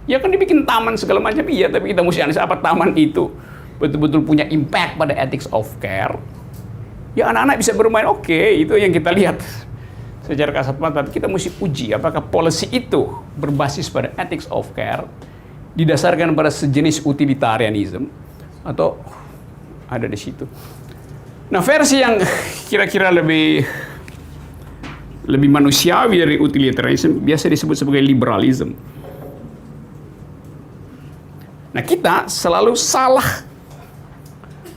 Ya kan dibikin taman segala macam, iya tapi kita mesti analisis apa taman itu betul-betul punya impact pada ethics of care. Ya anak-anak bisa bermain, oke, itu yang kita lihat secara kasat mata. Kita mesti uji apakah policy itu berbasis pada ethics of care, didasarkan pada sejenis utilitarianism, atau ada di situ. Nah versi yang kira-kira lebih manusiawi dari utilitarianism biasa disebut sebagai liberalism. Nah kita selalu salah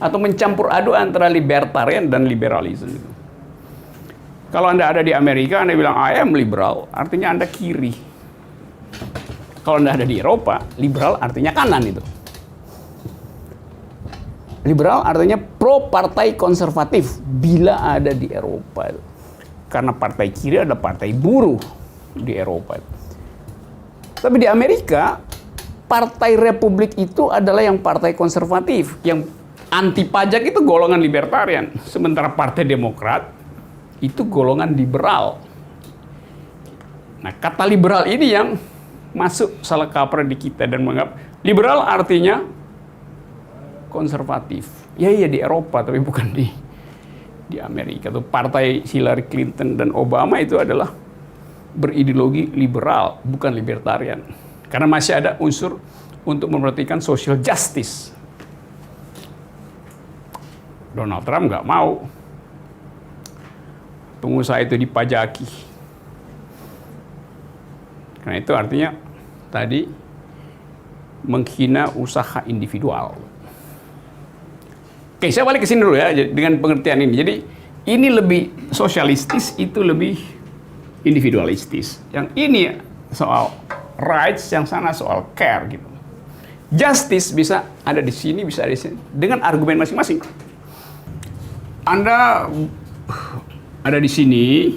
atau mencampur aduk antara libertarian dan liberalisme. Kalau Anda ada di Amerika, Anda bilang I am liberal, artinya Anda kiri. Kalau Anda ada di Eropa, liberal artinya kanan itu. Liberal artinya pro partai konservatif bila ada di Eropa. Karena partai kiri ada partai buruh di Eropa. Tapi di Amerika, partai Republik itu adalah yang partai konservatif, yang anti pajak itu golongan libertarian, sementara Partai Demokrat itu golongan liberal. Nah, kata liberal ini yang masuk salah kaprah di kita dan menganggap liberal artinya konservatif. Ya iya di Eropa tapi bukan di Amerika. Tuh partai Hillary Clinton dan Obama itu adalah berideologi liberal, bukan libertarian. Karena masih ada unsur untuk memperhatikan social justice. Donald Trump nggak mau pengusaha itu dipajaki. Karena itu artinya tadi menghina usaha individual. Oke, saya balik ke sini dulu ya dengan pengertian ini. Jadi ini lebih sosialistis, itu lebih individualistis. Yang ini soal rights, yang sana soal care gitu. Justice bisa ada di sini, bisa ada di sini dengan argumen masing-masing. Anda ada di sini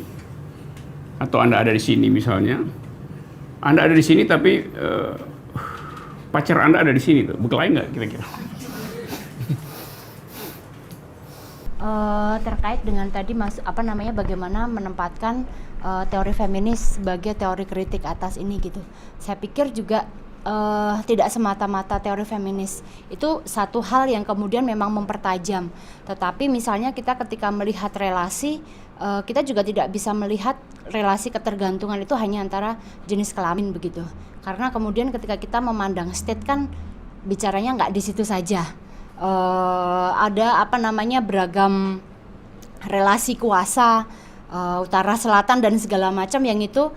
atau Anda ada di sini misalnya, Anda ada di sini tapi pacar Anda ada di sini tuh, berkelahi nggak kira-kira? Terkait dengan tadi bagaimana menempatkan teori feminis sebagai teori kritik atas ini gitu. Saya pikir juga tidak semata-mata teori feminis itu satu hal yang kemudian memang mempertajam. Tetapi misalnya kita ketika melihat relasi, kita juga tidak bisa melihat relasi ketergantungan itu hanya antara jenis kelamin begitu. Karena kemudian ketika kita memandang state kan bicaranya nggak di situ saja. Ada beragam relasi kuasa utara selatan dan segala macam yang itu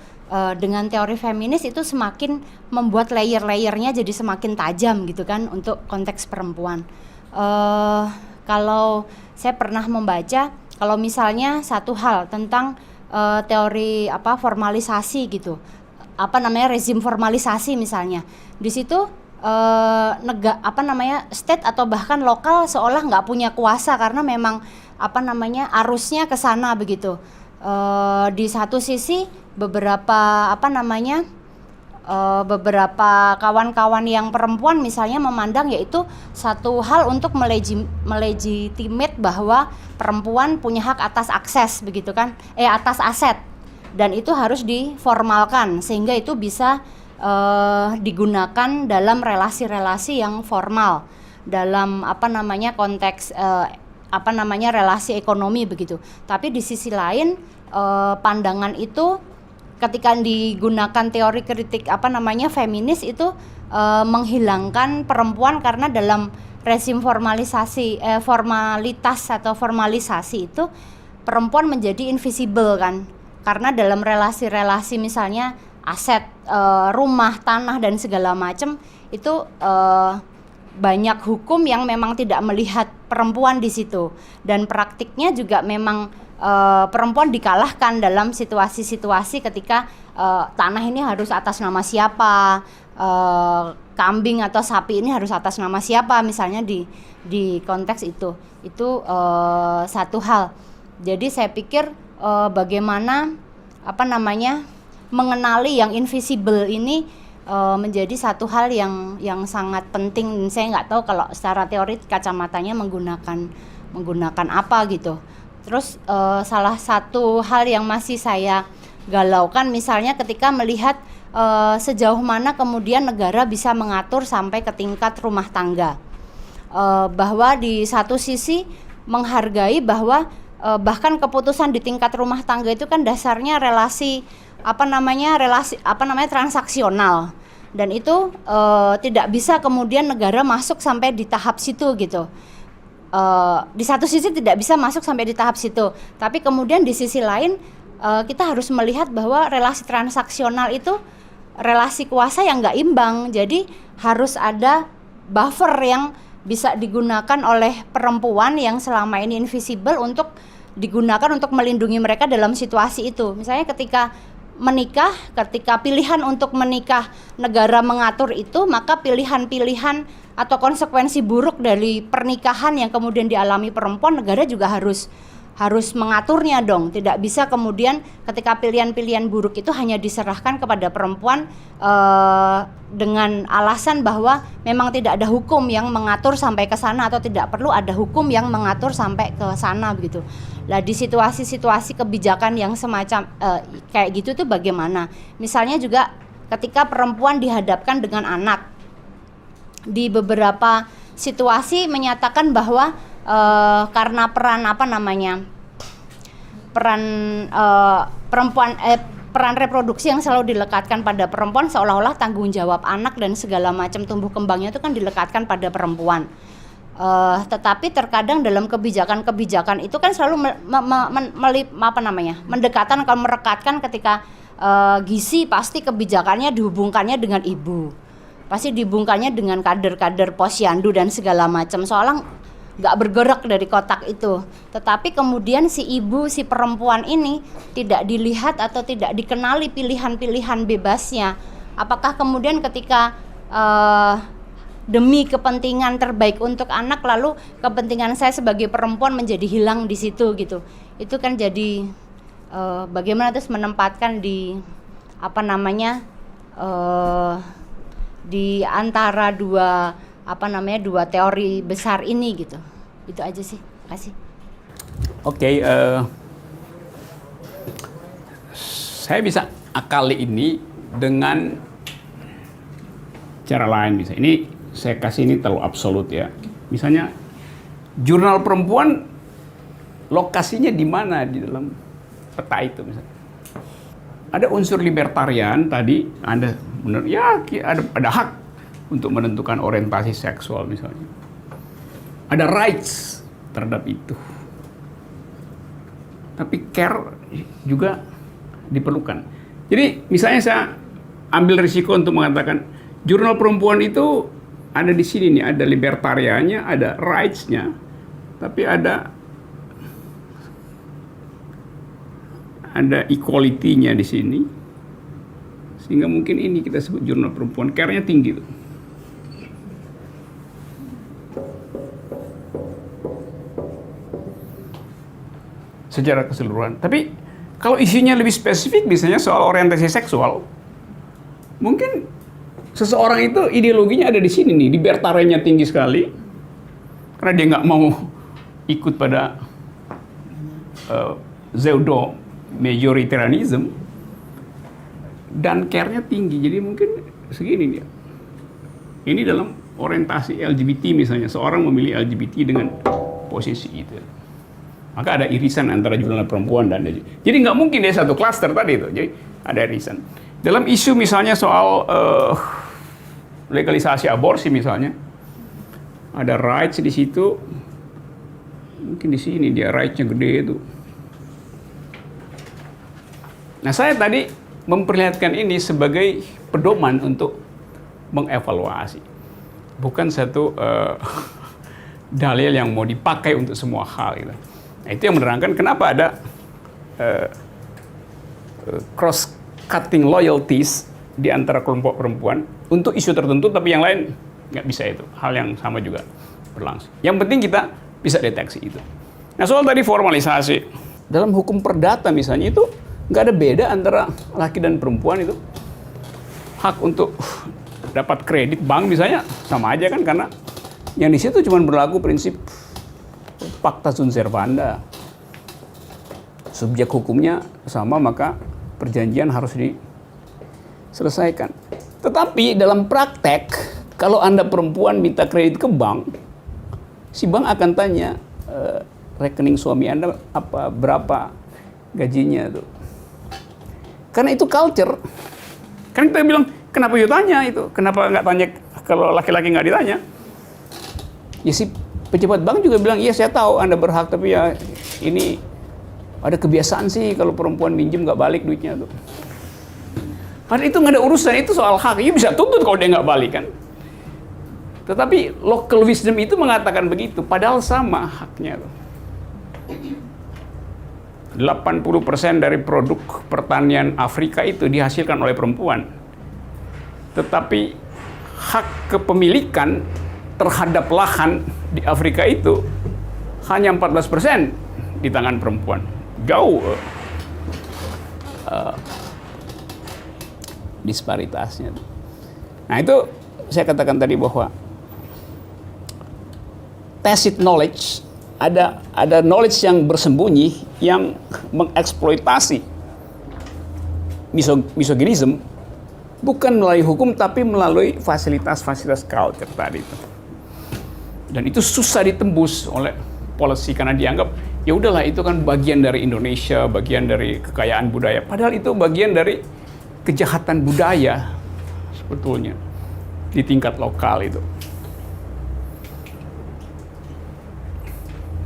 dengan teori feminis itu semakin membuat layer-layernya jadi semakin tajam gitu kan untuk konteks perempuan. Kalau saya pernah membaca kalau misalnya satu hal tentang teori formalisasi gitu, rezim formalisasi misalnya di situ state atau bahkan lokal seolah nggak punya kuasa karena memang arusnya ke sana begitu. Di satu sisi beberapa kawan-kawan yang perempuan misalnya memandang yaitu satu hal untuk melegitimate bahwa perempuan punya hak atas akses begitu kan, atas aset, dan itu harus diformalkan sehingga itu bisa digunakan dalam relasi-relasi yang formal dalam konteks relasi ekonomi begitu. Tapi di sisi lain pandangan itu ketika digunakan teori kritik feminis itu menghilangkan perempuan karena dalam rezim formalisasi itu perempuan menjadi invisible kan, karena dalam relasi-relasi misalnya aset, rumah, tanah dan segala macam itu banyak hukum yang memang tidak melihat perempuan di situ, dan praktiknya juga memang perempuan dikalahkan dalam situasi-situasi ketika tanah ini harus atas nama siapa, kambing atau sapi ini harus atas nama siapa misalnya di konteks itu satu hal. Jadi saya pikir bagaimana mengenali yang invisible ini menjadi satu hal yang sangat penting. Saya nggak tahu kalau secara teori kacamatanya menggunakan apa gitu. Terus salah satu hal yang masih saya galaukan misalnya ketika melihat sejauh mana kemudian negara bisa mengatur sampai ke tingkat rumah tangga, bahwa di satu sisi menghargai bahwa bahkan keputusan di tingkat rumah tangga itu kan dasarnya relasi transaksional, dan itu tidak bisa kemudian negara masuk sampai di tahap situ gitu. Di satu sisi tidak bisa masuk sampai di tahap situ, tapi kemudian di sisi lain kita harus melihat bahwa relasi transaksional itu relasi kuasa yang nggak imbang, jadi harus ada buffer yang bisa digunakan oleh perempuan yang selama ini invisible untuk digunakan untuk melindungi mereka dalam situasi itu. Misalnya ketika menikah, ketika pilihan untuk menikah negara mengatur itu, maka pilihan-pilihan atau konsekuensi buruk dari pernikahan yang kemudian dialami perempuan, negara juga harus mengaturnya dong. Tidak bisa kemudian ketika pilihan-pilihan buruk itu hanya diserahkan kepada perempuan dengan alasan bahwa memang tidak ada hukum yang mengatur sampai ke sana atau tidak perlu ada hukum yang mengatur sampai ke sana begitu. Nah, di situasi-situasi kebijakan yang semacam kayak gitu tuh bagaimana? Misalnya juga ketika perempuan dihadapkan dengan anak, di beberapa situasi menyatakan bahwa karena peran reproduksi yang selalu dilekatkan pada perempuan, seolah-olah tanggung jawab anak dan segala macam tumbuh kembangnya itu kan dilekatkan pada perempuan. Tetapi terkadang dalam kebijakan itu kan selalu mendekatkan, kalau merekatkan ketika gizi pasti kebijakannya dihubungkannya dengan ibu, pasti dihubungkannya dengan kader-kader posyandu dan segala macam, soalnya nggak bergerak dari kotak itu. Tetapi kemudian si ibu, si perempuan ini tidak dilihat atau tidak dikenali pilihan-pilihan bebasnya. Apakah kemudian ketika demi kepentingan terbaik untuk anak, lalu kepentingan saya sebagai perempuan menjadi hilang di situ gitu. Itu kan jadi bagaimana terus menempatkan di di antara dua teori besar ini gitu. Itu aja sih. Kasih. Oke, saya bisa akali ini dengan cara lain. Misalnya ini saya kasih ini terlalu absolut ya. Misalnya jurnal perempuan lokasinya di mana di dalam peta itu misalnya. Ada unsur libertarian tadi, Anda benar ya, ada hak untuk menentukan orientasi seksual misalnya. Ada rights terhadap itu. Tapi care juga diperlukan. Jadi misalnya saya ambil risiko untuk mengatakan jurnal perempuan itu ada di sini nih, ada libertariannya, ada rights-nya, tapi ada equality-nya di sini, sehingga mungkin ini kita sebut jurnal perempuan, care-nya tinggi tuh. Secara keseluruhan. Tapi kalau isinya lebih spesifik, misalnya soal orientasi seksual, mungkin seseorang itu ideologinya ada di sini nih, libertariannya tinggi sekali, karena dia nggak mau ikut pada pseudo majoritarianism, dan care-nya tinggi, jadi mungkin segini dia. Ini dalam orientasi LGBT misalnya, seorang memilih LGBT dengan posisi itu. Maka ada irisan antara jurnal perempuan dan jadi nggak mungkin dia satu klaster tadi itu. Jadi ada irisan. Dalam isu misalnya soal legalisasi aborsi misalnya, ada rights di situ. Mungkin di sini dia rights-nya gede itu. Nah, saya tadi memperlihatkan ini sebagai pedoman untuk mengevaluasi, bukan satu dalil yang mau dipakai untuk semua hal gitu. Nah, itu yang menerangkan kenapa ada cross-cutting loyalties di antara kelompok perempuan untuk isu tertentu, tapi yang lain nggak bisa itu. Hal yang sama juga berlangsung. Yang penting kita bisa deteksi itu. Nah, soal tadi formalisasi. Dalam hukum perdata misalnya itu nggak ada beda antara laki dan perempuan itu. Hak untuk dapat kredit bank misalnya sama aja kan, karena yang di situ cuma berlaku prinsip Pacta sunt servanda. Subjek hukumnya sama, maka perjanjian harus diselesaikan. Tetapi dalam praktek, kalau Anda perempuan minta kredit ke bank, si bank akan tanya rekening suami Anda berapa gajinya tuh. Karena itu culture. Kan kita bilang, kenapa you tanya itu? Kenapa nggak tanya kalau laki-laki nggak ditanya? Ya si pejabat bank juga bilang, iya saya tahu Anda berhak, tapi ya ini ada kebiasaan sih kalau perempuan minjem nggak balik duitnya tuh. Padahal itu nggak ada urusan, itu soal hak. You bisa tuntut kalau dia nggak balik kan. Tetapi local wisdom itu mengatakan begitu, padahal sama haknya tuh. 80% dari produk pertanian Afrika itu dihasilkan oleh perempuan. Tetapi hak kepemilikan terhadap lahan di Afrika itu hanya 14% di tangan perempuan. Jauh disparitasnya. Nah, itu saya katakan tadi bahwa tacit knowledge, ada knowledge yang bersembunyi yang mengeksploitasi misoginism, bukan melalui hukum tapi melalui fasilitas-fasilitas culture tadi itu. Dan itu susah ditembus oleh policy karena dianggap ya udahlah itu kan bagian dari Indonesia, bagian dari kekayaan budaya. Padahal itu bagian dari kejahatan budaya sebetulnya di tingkat lokal itu.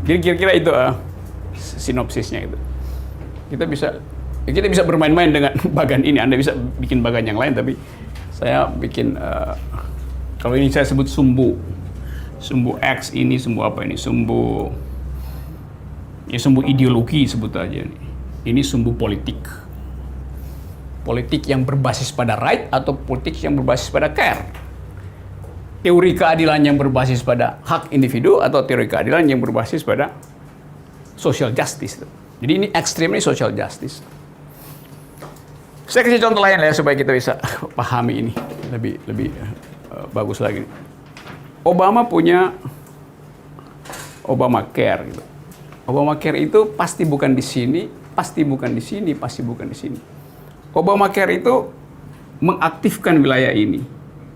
Jadi kira-kira itu sinopsisnya itu. Kita bisa bermain-main dengan bagan ini. Anda bisa bikin bagan yang lain, tapi saya bikin kalau ini saya sebut sumbu X, ini sumbu apa ini? Sumbu ideologi sebut aja nih. Ini sumbu politik. Politik yang berbasis pada right atau politik yang berbasis pada care. teori keadilan yang berbasis pada hak individu atau teori keadilan yang berbasis pada social justice. Jadi ini ekstrim, ini social justice. Saya kasih contoh lain ya supaya kita bisa pahami ini lebih bagus lagi. Obama punya Obamacare gitu. Obamacare itu pasti bukan di sini, pasti bukan di sini, pasti bukan di sini. Obamacare itu mengaktifkan wilayah ini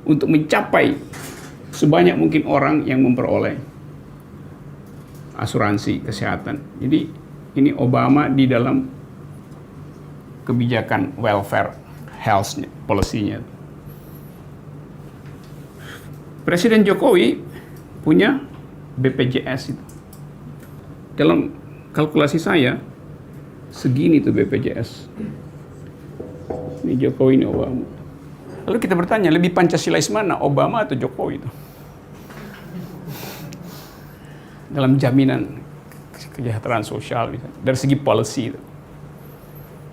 untuk mencapai sebanyak mungkin orang yang memperoleh asuransi kesehatan. Jadi ini Obama di dalam kebijakan welfare health policy-nya. Presiden Jokowi punya BPJS itu. Dalam kalkulasi saya, segini tuh BPJS. Ini Jokowi, ini Obama. Lalu kita bertanya, lebih Pancasilais mana, Obama atau Jokowi itu? Dalam jaminan kesejahteraan sosial, dari segi policy itu.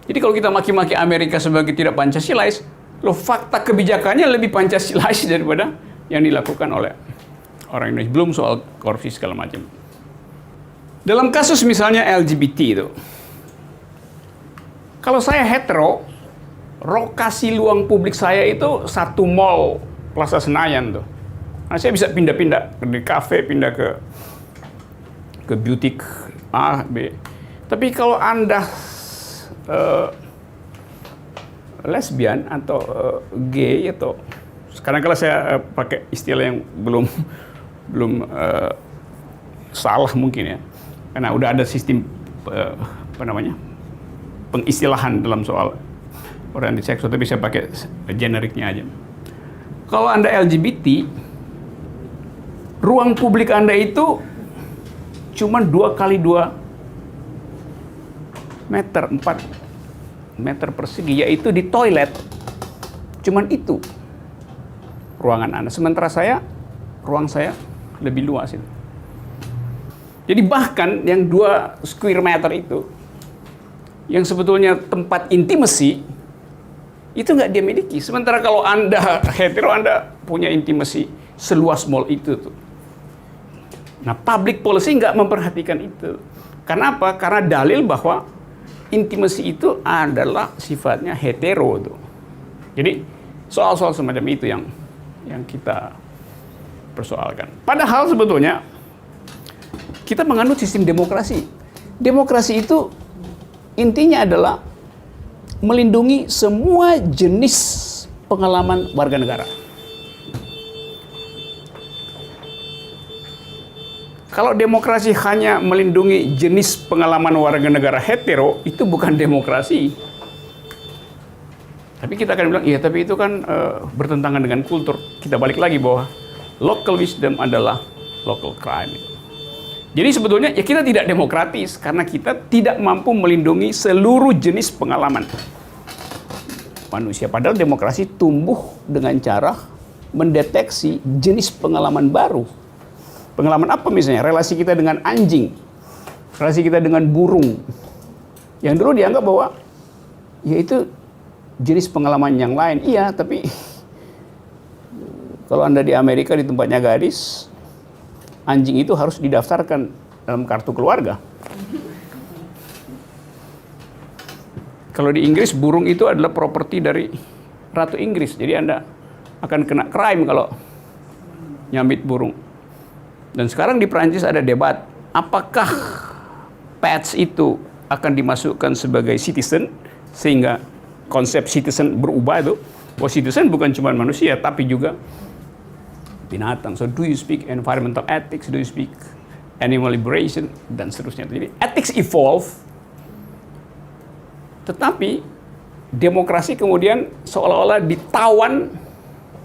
Jadi kalau kita maki-maki Amerika sebagai tidak Pancasilais, loh fakta kebijakannya lebih Pancasilais daripada yang dilakukan oleh orang Indonesia. Belum soal korupsi segala macam. Dalam kasus misalnya LGBT itu, kalau saya hetero, lokasi luang publik saya itu satu mall Plaza Senayan tuh. Nah, saya bisa pindah-pindah dari kafe, pindah ke butik A, B. Tapi kalau Anda lesbian atau gay atau sekarang kalau saya pakai istilah yang belum salah mungkin ya, karena udah ada sistem pengistilahan dalam soal orientasi seksual, tapi saya pakai generiknya aja. Kalau Anda LGBT, ruang publik Anda itu cuma 2 kali 2 meter, 4 meter persegi, yaitu di toilet. Cuman itu ruangan Anda. Sementara ruang saya lebih luas itu. Jadi bahkan yang 2 square meter itu, yang sebetulnya tempat intimasi, itu nggak dia miliki. Sementara kalau Anda hetero, Anda punya intimasi seluas mall itu tuh. Nah, public policy nggak memperhatikan itu. Karena apa? Karena dalil bahwa intimasi itu adalah sifatnya hetero tuh. Jadi soal-soal semacam itu yang kita persoalkan. Padahal sebetulnya kita menganut sistem demokrasi. Demokrasi itu intinya adalah melindungi semua jenis pengalaman warga negara. Kalau demokrasi hanya melindungi jenis pengalaman warga negara hetero, itu bukan demokrasi. Tapi kita akan bilang, iya tapi itu kan bertentangan dengan kultur. Kita balik lagi bahwa local wisdom adalah local crime. Jadi sebetulnya ya kita tidak demokratis karena kita tidak mampu melindungi seluruh jenis pengalaman manusia. Padahal demokrasi tumbuh dengan cara mendeteksi jenis pengalaman baru. Pengalaman apa misalnya? Relasi kita dengan anjing, relasi kita dengan burung. Yang dulu dianggap bahwa ya itu jenis pengalaman yang lain. Iya, tapi kalau Anda di Amerika di tempatnya gadis, anjing itu harus didaftarkan dalam kartu keluarga. Kalau di Inggris, burung itu adalah properti dari Ratu Inggris. Jadi Anda akan kena crime kalau nyambit burung. Dan sekarang di Perancis ada debat, apakah pets itu akan dimasukkan sebagai citizen, sehingga konsep citizen berubah itu. Bahwa citizen bukan cuma manusia, tapi juga binatang. So do you speak environmental ethics, do you speak animal liberation, dan seterusnya. Jadi ethics evolve, tetapi demokrasi kemudian seolah-olah ditawan,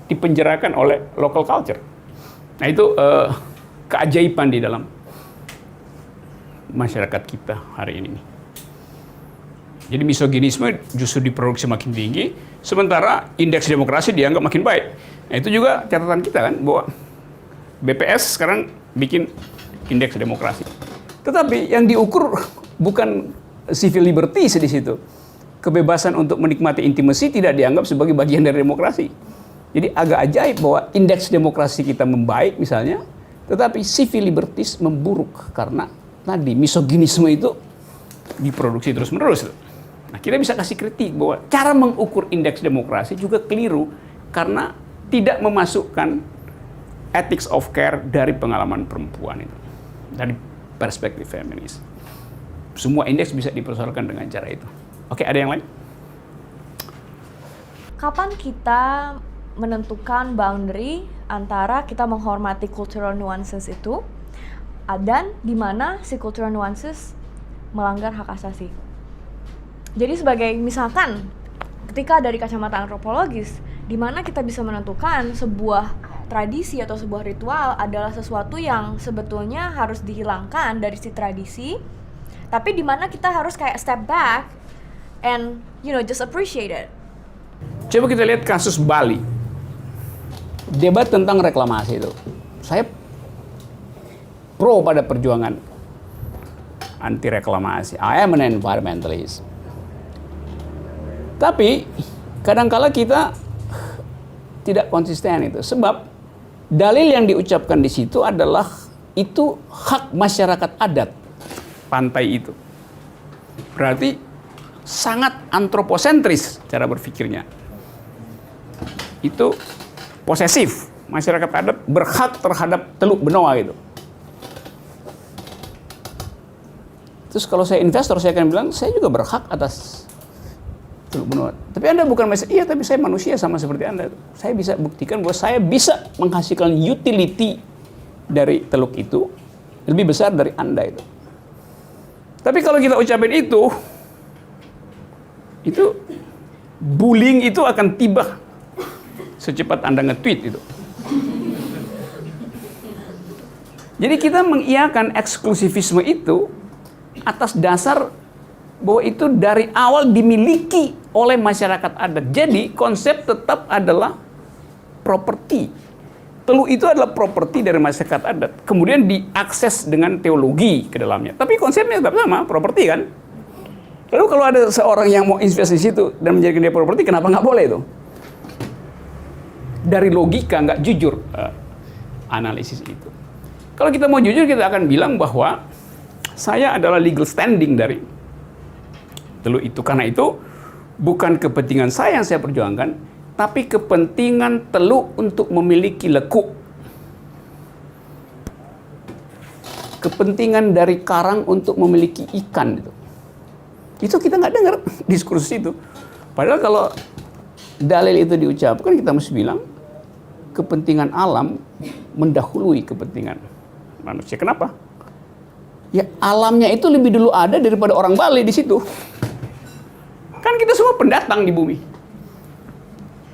dipenjarakan oleh local culture. Nah itu keajaiban di dalam masyarakat kita hari ini. Jadi misoginisme justru diproduksi makin tinggi, sementara indeks demokrasi dianggap makin baik. Nah itu juga catatan kita kan, bahwa BPS sekarang bikin indeks demokrasi. Tetapi yang diukur bukan civil liberties di situ. Kebebasan untuk menikmati intimasi tidak dianggap sebagai bagian dari demokrasi. Jadi agak ajaib bahwa indeks demokrasi kita membaik misalnya, tetapi civil liberties memburuk karena tadi misoginisme itu diproduksi terus-menerus. Nah, kita bisa kasih kritik bahwa cara mengukur indeks demokrasi juga keliru karena tidak memasukkan ethics of care dari pengalaman perempuan itu, dari perspektif feminis. Semua indeks bisa dipersoalkan dengan cara itu. Oke, ada yang lain? Kapan kita menentukan boundary antara kita menghormati cultural nuances itu dan di mana si cultural nuances melanggar hak asasi? Jadi sebagai misalkan ketika dari kacamata antropologis, di mana kita bisa menentukan sebuah tradisi atau sebuah ritual adalah sesuatu yang sebetulnya harus dihilangkan dari si tradisi, tapi di mana kita harus kayak step back and just appreciate it. Coba kita lihat kasus Bali. Debat tentang reklamasi itu. Saya pro pada perjuangan anti reklamasi. I am an environmentalist. Tapi kadangkala kita tidak konsisten itu. Sebab dalil yang diucapkan di situ adalah itu hak masyarakat adat pantai itu. Berarti sangat antroposentris cara berpikirnya. Itu posesif. Masyarakat adat berhak terhadap Teluk Benoa gitu. Terus kalau saya investor, saya akan bilang, saya juga berhak atas Teluk Benoa. Tapi Anda bukan manusia. Iya, tapi saya manusia sama seperti Anda. Saya bisa buktikan bahwa saya bisa menghasilkan utility dari teluk itu lebih besar dari Anda itu. Tapi kalau kita ucapin itu bullying itu akan tiba secepat Anda nge-tweet itu. Jadi kita mengiyakan eksklusivisme itu atas dasar bahwa itu dari awal dimiliki oleh masyarakat adat. Jadi konsep tetap adalah properti. Teluk itu adalah properti dari masyarakat adat. Kemudian diakses dengan teologi ke dalamnya. Tapi konsepnya tetap sama, properti kan? Lalu kalau ada seorang yang mau investasi di situ dan menjadikan dia properti, kenapa nggak boleh itu? Dari logika nggak jujur analisis itu. Kalau kita mau jujur, kita akan bilang bahwa saya adalah legal standing dari teluk itu. Karena itu bukan kepentingan saya yang saya perjuangkan, tapi kepentingan teluk untuk memiliki lekuk. Kepentingan dari karang untuk memiliki ikan. Itu kita nggak dengar diskursus itu. Padahal kalau dalil itu diucapkan, kita mesti bilang kepentingan alam mendahului kepentingan manusia. Kenapa? Ya alamnya itu lebih dulu ada daripada orang Bali di situ. Kan kita semua pendatang di bumi.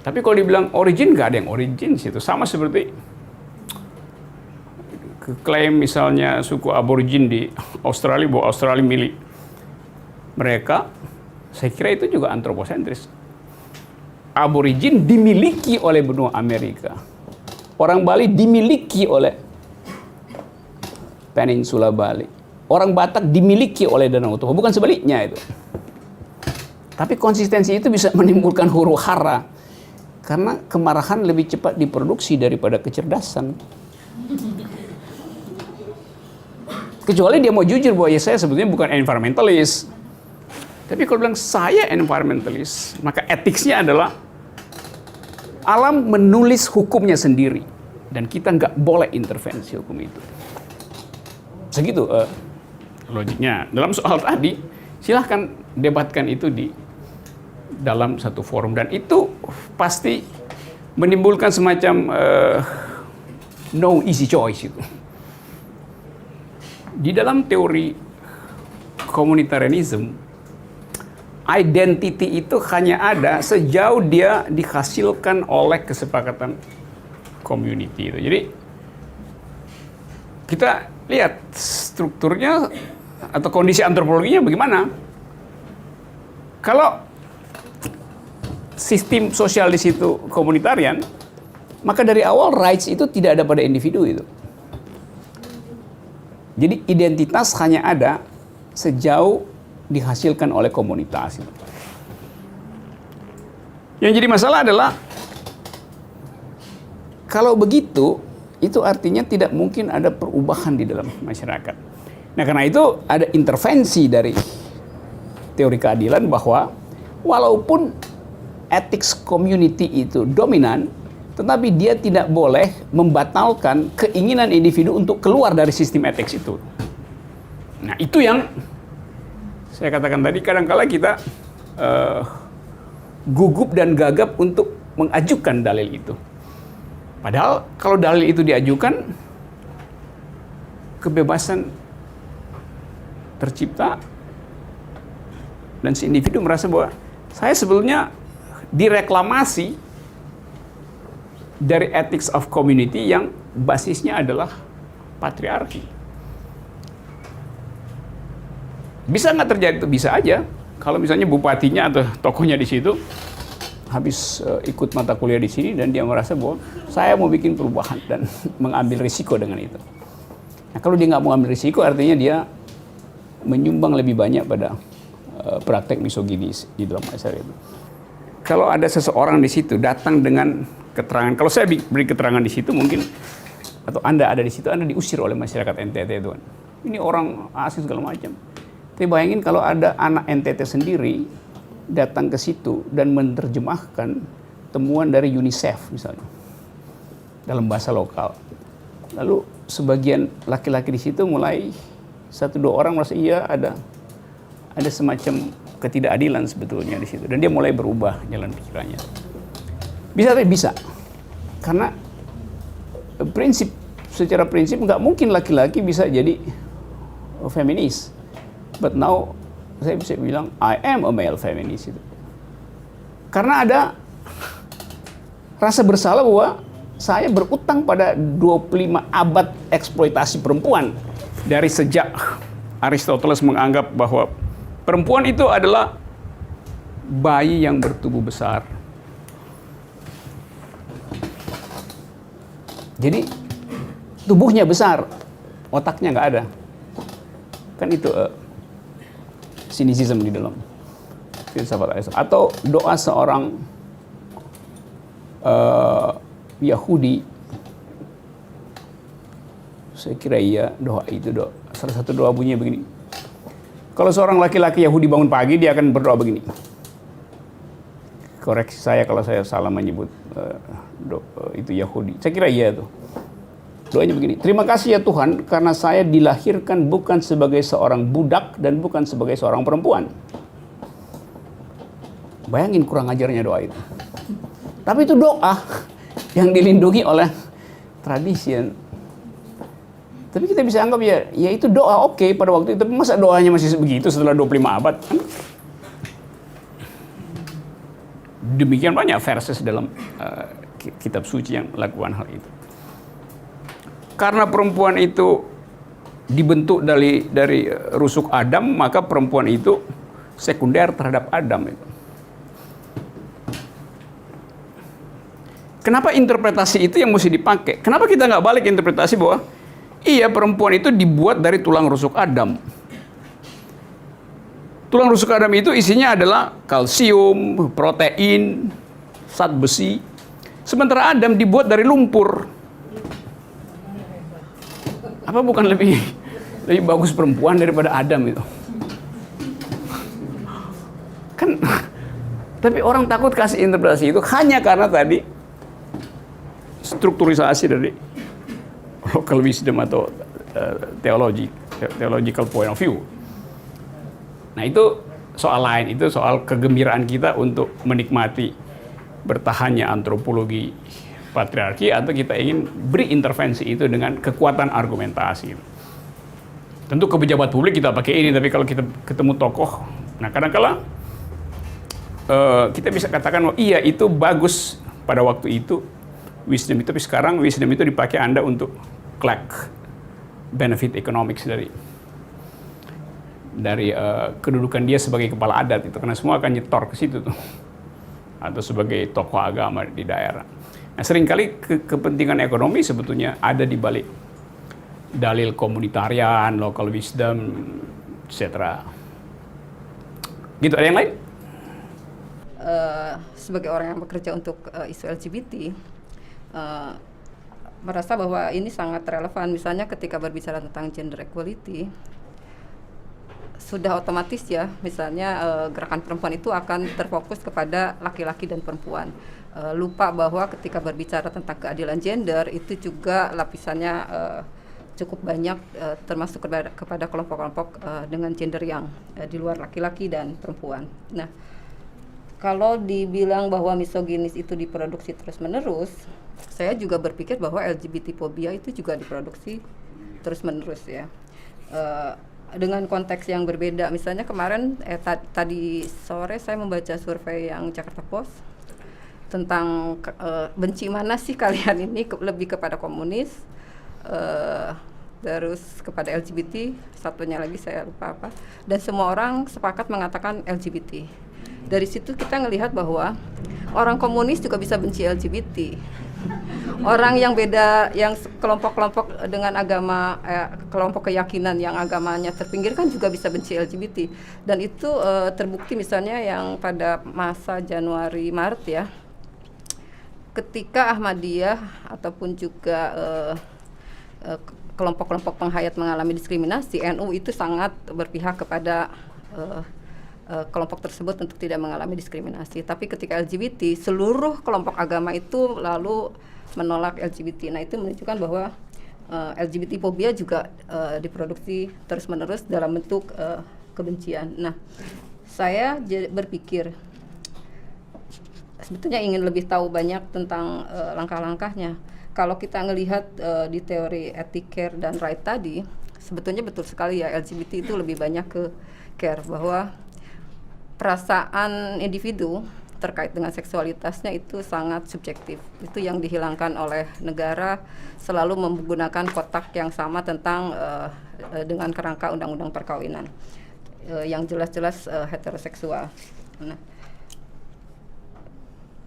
Tapi kalau dibilang origin, nggak ada yang origin situ. Sama seperti klaim misalnya suku aborigin di Australia bahwa Australia milik mereka. Saya kira itu juga antroposentris. Aborigin dimiliki oleh benua Amerika. Orang Bali dimiliki oleh Peninsula Bali. Orang Batak dimiliki oleh Danau Toba, bukan sebaliknya itu. Tapi konsistensi itu bisa menimbulkan huru-hara karena kemarahan lebih cepat diproduksi daripada kecerdasan. Kecuali dia mau jujur bahwa ya saya sebetulnya bukan environmentalist. Tapi kalau bilang saya environmentalist, maka etiknya adalah alam menulis hukumnya sendiri dan kita nggak boleh intervensi hukum itu. Segitu logiknya. Dalam soal tadi, silahkan debatkan itu di dalam satu forum. Dan itu pasti menimbulkan semacam no easy choice itu. Di dalam teori komunitarianism, identity itu hanya ada sejauh dia dihasilkan oleh kesepakatan community itu. Jadi kita lihat strukturnya atau kondisi antropologinya bagaimana. Kalau sistem sosial di situ komunitarian, maka dari awal rights itu tidak ada pada individu itu. Jadi identitas hanya ada sejauh dihasilkan oleh komunitas. Yang jadi masalah adalah kalau begitu, itu artinya tidak mungkin ada perubahan di dalam masyarakat. Nah, karena itu ada intervensi dari teori keadilan bahwa walaupun ethics community itu dominan, tetapi dia tidak boleh membatalkan keinginan individu untuk keluar dari sistem ethics itu. Nah, itu yang saya katakan tadi, kadang-kala kita gugup dan gagap untuk mengajukan dalil itu. Padahal kalau dalil itu diajukan, kebebasan tercipta dan si individu merasa bahwa saya sebetulnya direklamasi dari ethics of community yang basisnya adalah patriarki. Bisa nggak terjadi? Itu bisa aja. Kalau misalnya bupatinya atau tokohnya di situ habis ikut mata kuliah di sini dan dia merasa bahwa saya mau bikin perubahan dan mengambil risiko dengan itu. Nah, kalau dia nggak mau ambil risiko, artinya dia menyumbang lebih banyak pada praktek misoginis di dalam masyarakat itu. Kalau ada seseorang di situ datang dengan keterangan, kalau saya beri keterangan di situ mungkin, atau Anda ada di situ, Anda diusir oleh masyarakat NTT itu kan. Ini orang asing segala macam. Tapi bayangin kalau ada anak NTT sendiri datang ke situ dan menerjemahkan temuan dari UNICEF misalnya dalam bahasa lokal. Lalu sebagian laki-laki di situ mulai 1-2 orang merasa iya ada semacam ketidakadilan sebetulnya di situ, dan dia mulai berubah jalan pikirannya. Bisa. Karena secara prinsip nggak mungkin laki-laki bisa jadi feminis. But now saya bisa bilang I am a male feminist itu. Karena ada rasa bersalah bahwa saya berutang pada 25 abad eksploitasi perempuan. Dari sejak Aristoteles menganggap bahwa perempuan itu adalah bayi yang bertubuh besar. Jadi tubuhnya besar, otaknya nggak ada. Kan itu sinisisme di dalam filsafat Aristoteles. Atau doa seorang Yahudi, saya kira iya, salah satu doa bunyinya begini. Kalau seorang laki-laki Yahudi bangun pagi, dia akan berdoa begini. Koreksi saya kalau saya salah menyebut itu Yahudi. Saya kira iya tuh. Doanya begini, terima kasih ya Tuhan karena saya dilahirkan bukan sebagai seorang budak dan bukan sebagai seorang perempuan. Bayangin kurang ajarnya doa itu. Tapi itu doa yang dilindungi oleh tradisi. Tapi kita bisa anggap ya itu doa oke pada waktu itu. Tapi masa doanya masih begitu setelah 25 abad? Demikian banyak verses dalam kitab suci yang melakukan hal itu. Karena perempuan itu dibentuk dari rusuk Adam, maka perempuan itu sekunder terhadap Adam itu. Kenapa interpretasi itu yang mesti dipakai? Kenapa kita nggak balik interpretasi bahwa iya perempuan itu dibuat dari tulang rusuk Adam. Tulang rusuk Adam itu isinya adalah kalsium, protein, zat besi. Sementara Adam dibuat dari lumpur. Apa bukan lebih bagus perempuan daripada Adam itu? Kan, tapi orang takut kasih interpretasi itu hanya karena tadi strukturisasi dari local wisdom atau theological point of view. Nah itu soal lain, itu soal kegembiraan kita untuk menikmati bertahannya antropologi patriarki, atau kita ingin beri intervensi itu dengan kekuatan argumentasi. Tentu ke pejabat publik kita pakai ini, tapi kalau kita ketemu tokoh, nah kadang-kala kita bisa katakan, oh iya itu bagus pada waktu itu wisdom itu, tapi sekarang wisdom itu dipakai Anda untuk collect benefit economics dari kedudukan dia sebagai kepala adat itu, karena semua akan nyetor ke situ tuh, atau sebagai tokoh agama di daerah. Nah, seringkali kepentingan ekonomi sebetulnya ada di balik dalil komunitarian, local wisdom, etc. Gitu, ada yang lain? Sebagai orang yang bekerja untuk isu LGBT, merasa bahwa ini sangat relevan. Misalnya ketika berbicara tentang gender equality, sudah otomatis ya, misalnya gerakan perempuan itu akan terfokus kepada laki-laki dan perempuan. Lupa bahwa ketika berbicara tentang keadilan gender itu juga lapisannya cukup banyak, termasuk kepada kelompok-kelompok dengan gender yang di luar laki-laki dan perempuan. Nah, kalau dibilang bahwa misoginis itu diproduksi terus-menerus, saya juga berpikir bahwa LGBT fobia itu juga diproduksi terus-menerus ya. Dengan konteks yang berbeda. Misalnya kemarin tadi sore saya membaca survei yang Jakarta Post tentang benci mana sih kalian ini, lebih kepada komunis, terus kepada LGBT, satunya lagi saya lupa apa, dan semua orang sepakat mengatakan LGBT. Dari situ kita ngelihat bahwa orang komunis juga bisa benci LGBT. Orang yang beda, yang kelompok-kelompok dengan agama, kelompok keyakinan yang agamanya terpinggirkan juga bisa benci LGBT. Dan itu terbukti misalnya yang pada masa Januari-Maret ya, ketika Ahmadiyah ataupun juga kelompok-kelompok penghayat mengalami diskriminasi, NU itu sangat berpihak kepada kelompok tersebut untuk tidak mengalami diskriminasi. Tapi ketika LGBT, seluruh kelompok agama itu lalu menolak LGBT. Nah, itu menunjukkan bahwa LGBT fobia juga diproduksi terus-menerus dalam bentuk kebencian. Nah, saya berpikir sebetulnya ingin lebih tahu banyak tentang langkah-langkahnya. Kalau kita ngelihat di teori ethic care dan right tadi, sebetulnya betul sekali ya, LGBT itu lebih banyak ke care, bahwa perasaan individu terkait dengan seksualitasnya itu sangat subjektif. Itu yang dihilangkan oleh negara, selalu menggunakan kotak yang sama tentang dengan kerangka undang-undang perkawinan yang jelas-jelas heteroseksual. Nah,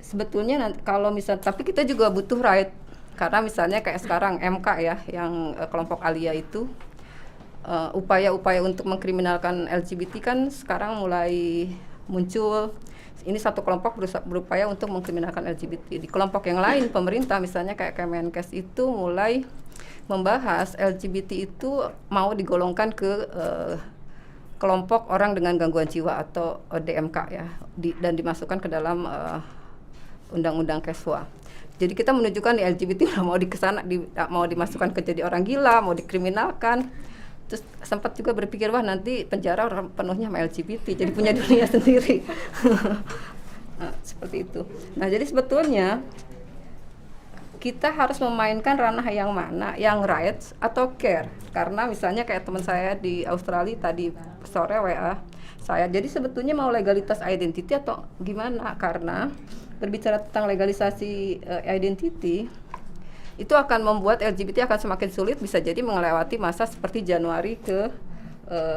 sebetulnya kalau misal, tapi kita juga butuh right, karena misalnya kayak sekarang MK ya, yang kelompok Alia itu upaya-upaya untuk mengkriminalkan LGBT kan sekarang mulai muncul. Ini satu kelompok berupaya untuk mengkriminalkan LGBT. Di kelompok yang lain, pemerintah misalnya kayak Kemenkes itu mulai membahas LGBT itu mau digolongkan ke kelompok orang dengan gangguan jiwa atau DMK ya, dan dimasukkan ke dalam undang-undang Keswa. Jadi kita menunjukkan di LGBT mau dimasukkan ke jadi orang gila, mau dikriminalkan. Terus sempat juga berpikir, wah nanti penjara orang penuhnya sama LGBT, jadi punya dunia sendiri. Nah, seperti itu. Nah, jadi sebetulnya kita harus memainkan ranah yang mana, yang rights atau care. Karena misalnya kayak teman saya di Australia tadi sore WA saya, jadi sebetulnya mau legalitas identity atau gimana? Karena berbicara tentang legalisasi identity, itu akan membuat LGBT akan semakin sulit, bisa jadi melewati masa seperti Januari ke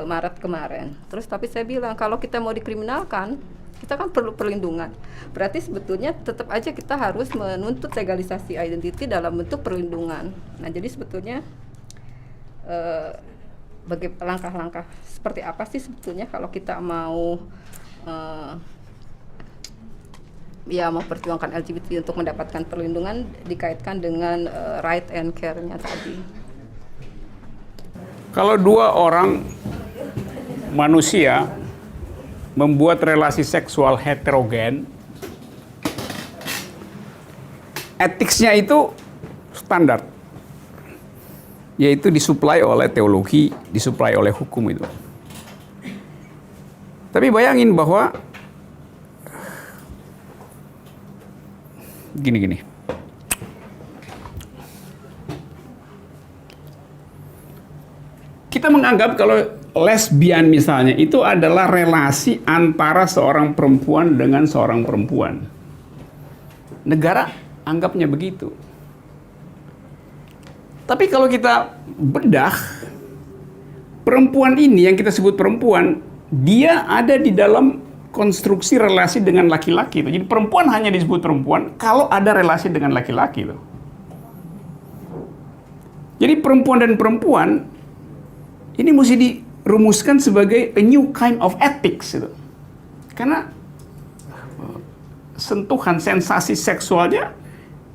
Maret kemarin. Terus tapi saya bilang, kalau kita mau dikriminalkan, kita kan perlu perlindungan. Berarti sebetulnya tetap aja kita harus menuntut legalisasi identity dalam bentuk perlindungan. Nah, jadi sebetulnya bagi langkah-langkah seperti apa sih sebetulnya kalau kita mau memperjuangkan LGBT untuk mendapatkan perlindungan, dikaitkan dengan right and care-nya tadi. Kalau dua orang manusia membuat relasi seksual heterogen, etiknya itu standar, yaitu disuplai oleh teologi, disuplai oleh hukum itu. Tapi bayangin bahwa gini. Kita menganggap kalau lesbian misalnya itu adalah relasi antara seorang perempuan dengan seorang perempuan. Negara anggapnya begitu. Tapi kalau kita bedah, perempuan ini yang kita sebut perempuan, dia ada di dalam konstruksi relasi dengan laki-laki. Jadi perempuan hanya disebut perempuan kalau ada relasi dengan laki-laki. Jadi perempuan dan perempuan ini mesti dirumuskan sebagai a new kind of ethics. Karena sentuhan sensasi seksualnya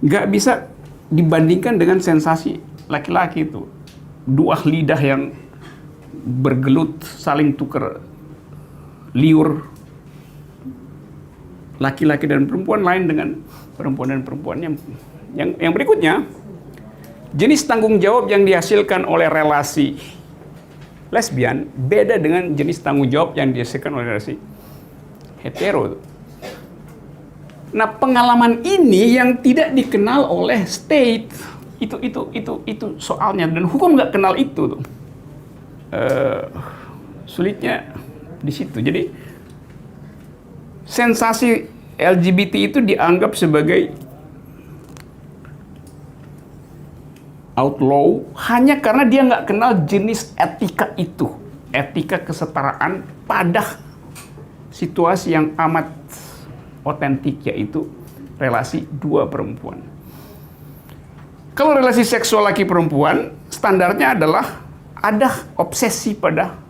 nggak bisa dibandingkan dengan sensasi laki-laki itu. Dua lidah yang bergelut, saling tukar liur. Laki-laki dan perempuan lain dengan perempuan dan perempuan. Yang berikutnya, jenis tanggung jawab yang dihasilkan oleh relasi lesbian beda dengan jenis tanggung jawab yang dihasilkan oleh relasi hetero. Nah, pengalaman ini yang tidak dikenal oleh state, itu soalnya, dan hukum nggak kenal itu tuh. Sulitnya di situ. Jadi sensasi LGBT itu dianggap sebagai outlaw hanya karena dia nggak kenal jenis etika itu, etika kesetaraan pada situasi yang amat otentik, yaitu relasi dua perempuan. Kalau relasi seksual laki perempuan, standarnya adalah ada obsesi pada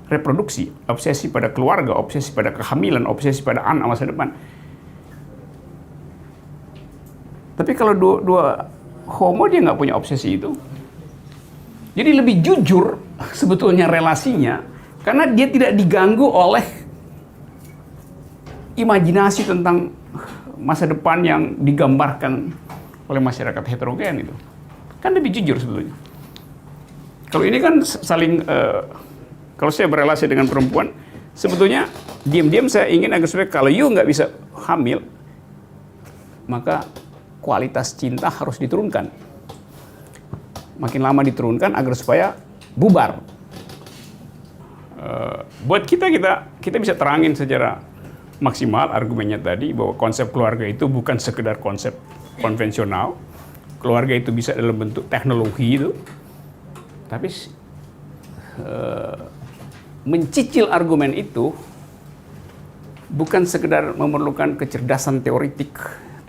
reproduksi, obsesi pada keluarga, obsesi pada kehamilan, obsesi pada anak masa depan. Tapi kalau dua homo, dia nggak punya obsesi itu. Jadi lebih jujur sebetulnya relasinya, karena dia tidak diganggu oleh imajinasi tentang masa depan yang digambarkan oleh masyarakat heterogen itu. Kan lebih jujur sebetulnya. Kalau ini kan saling, kalau saya berelasi dengan perempuan, sebetulnya diam-diam saya ingin agar supaya kalau you nggak bisa hamil, maka kualitas cinta harus diturunkan. Makin lama diturunkan agar supaya bubar. Buat kita bisa terangin secara maksimal argumennya tadi bahwa konsep keluarga itu bukan sekedar konsep konvensional. Keluarga itu bisa dalam bentuk teknologi itu. Tapi mencicil argumen itu bukan sekedar memerlukan kecerdasan teoritik,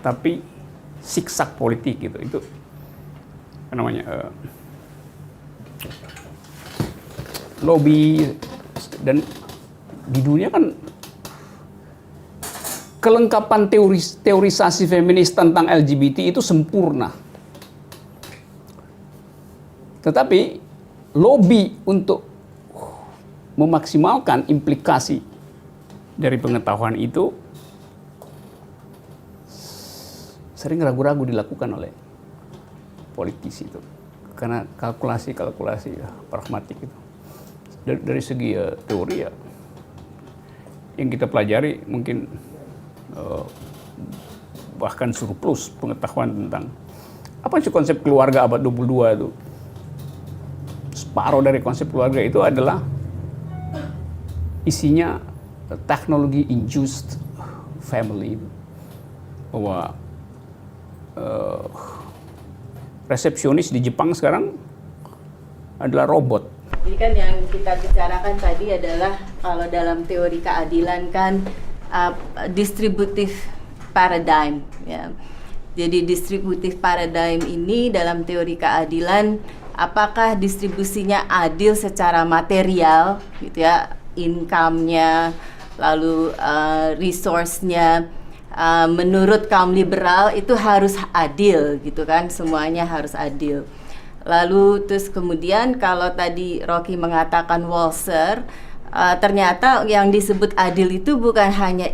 tapi siksak politik gitu. Itu apa namanya, lobby, dan di dunia kan kelengkapan teorisasi feminis tentang LGBT itu sempurna. Tetapi lobby untuk memaksimalkan implikasi dari pengetahuan itu sering ragu-ragu dilakukan oleh politisi itu, karena kalkulasi pragmatik itu. Dari segi teori ya, yang kita pelajari mungkin bahkan surplus pengetahuan tentang apa sih konsep keluarga abad 22 itu. Separuh dari konsep keluarga itu adalah isinya teknologi induced family, bahwa resepsionis di Jepang sekarang adalah robot. Jadi kan yang kita bicarakan tadi adalah kalau dalam teori keadilan kan distributive paradigm, ya. Jadi distributive paradigm ini dalam teori keadilan, apakah distribusinya adil secara material gitu ya, income-nya, lalu resource-nya. Menurut kaum liberal itu harus adil gitu kan, semuanya harus adil. Lalu terus kemudian kalau tadi Rocky mengatakan Walser, ternyata yang disebut adil itu bukan hanya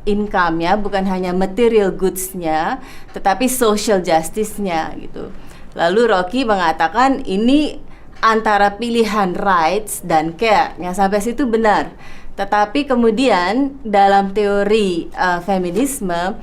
income-nya, bukan hanya material goods-nya, tetapi social justice-nya gitu. Lalu Rocky mengatakan ini antara pilihan rights dan care. Yang sampai situ benar. Tetapi kemudian dalam teori feminisme,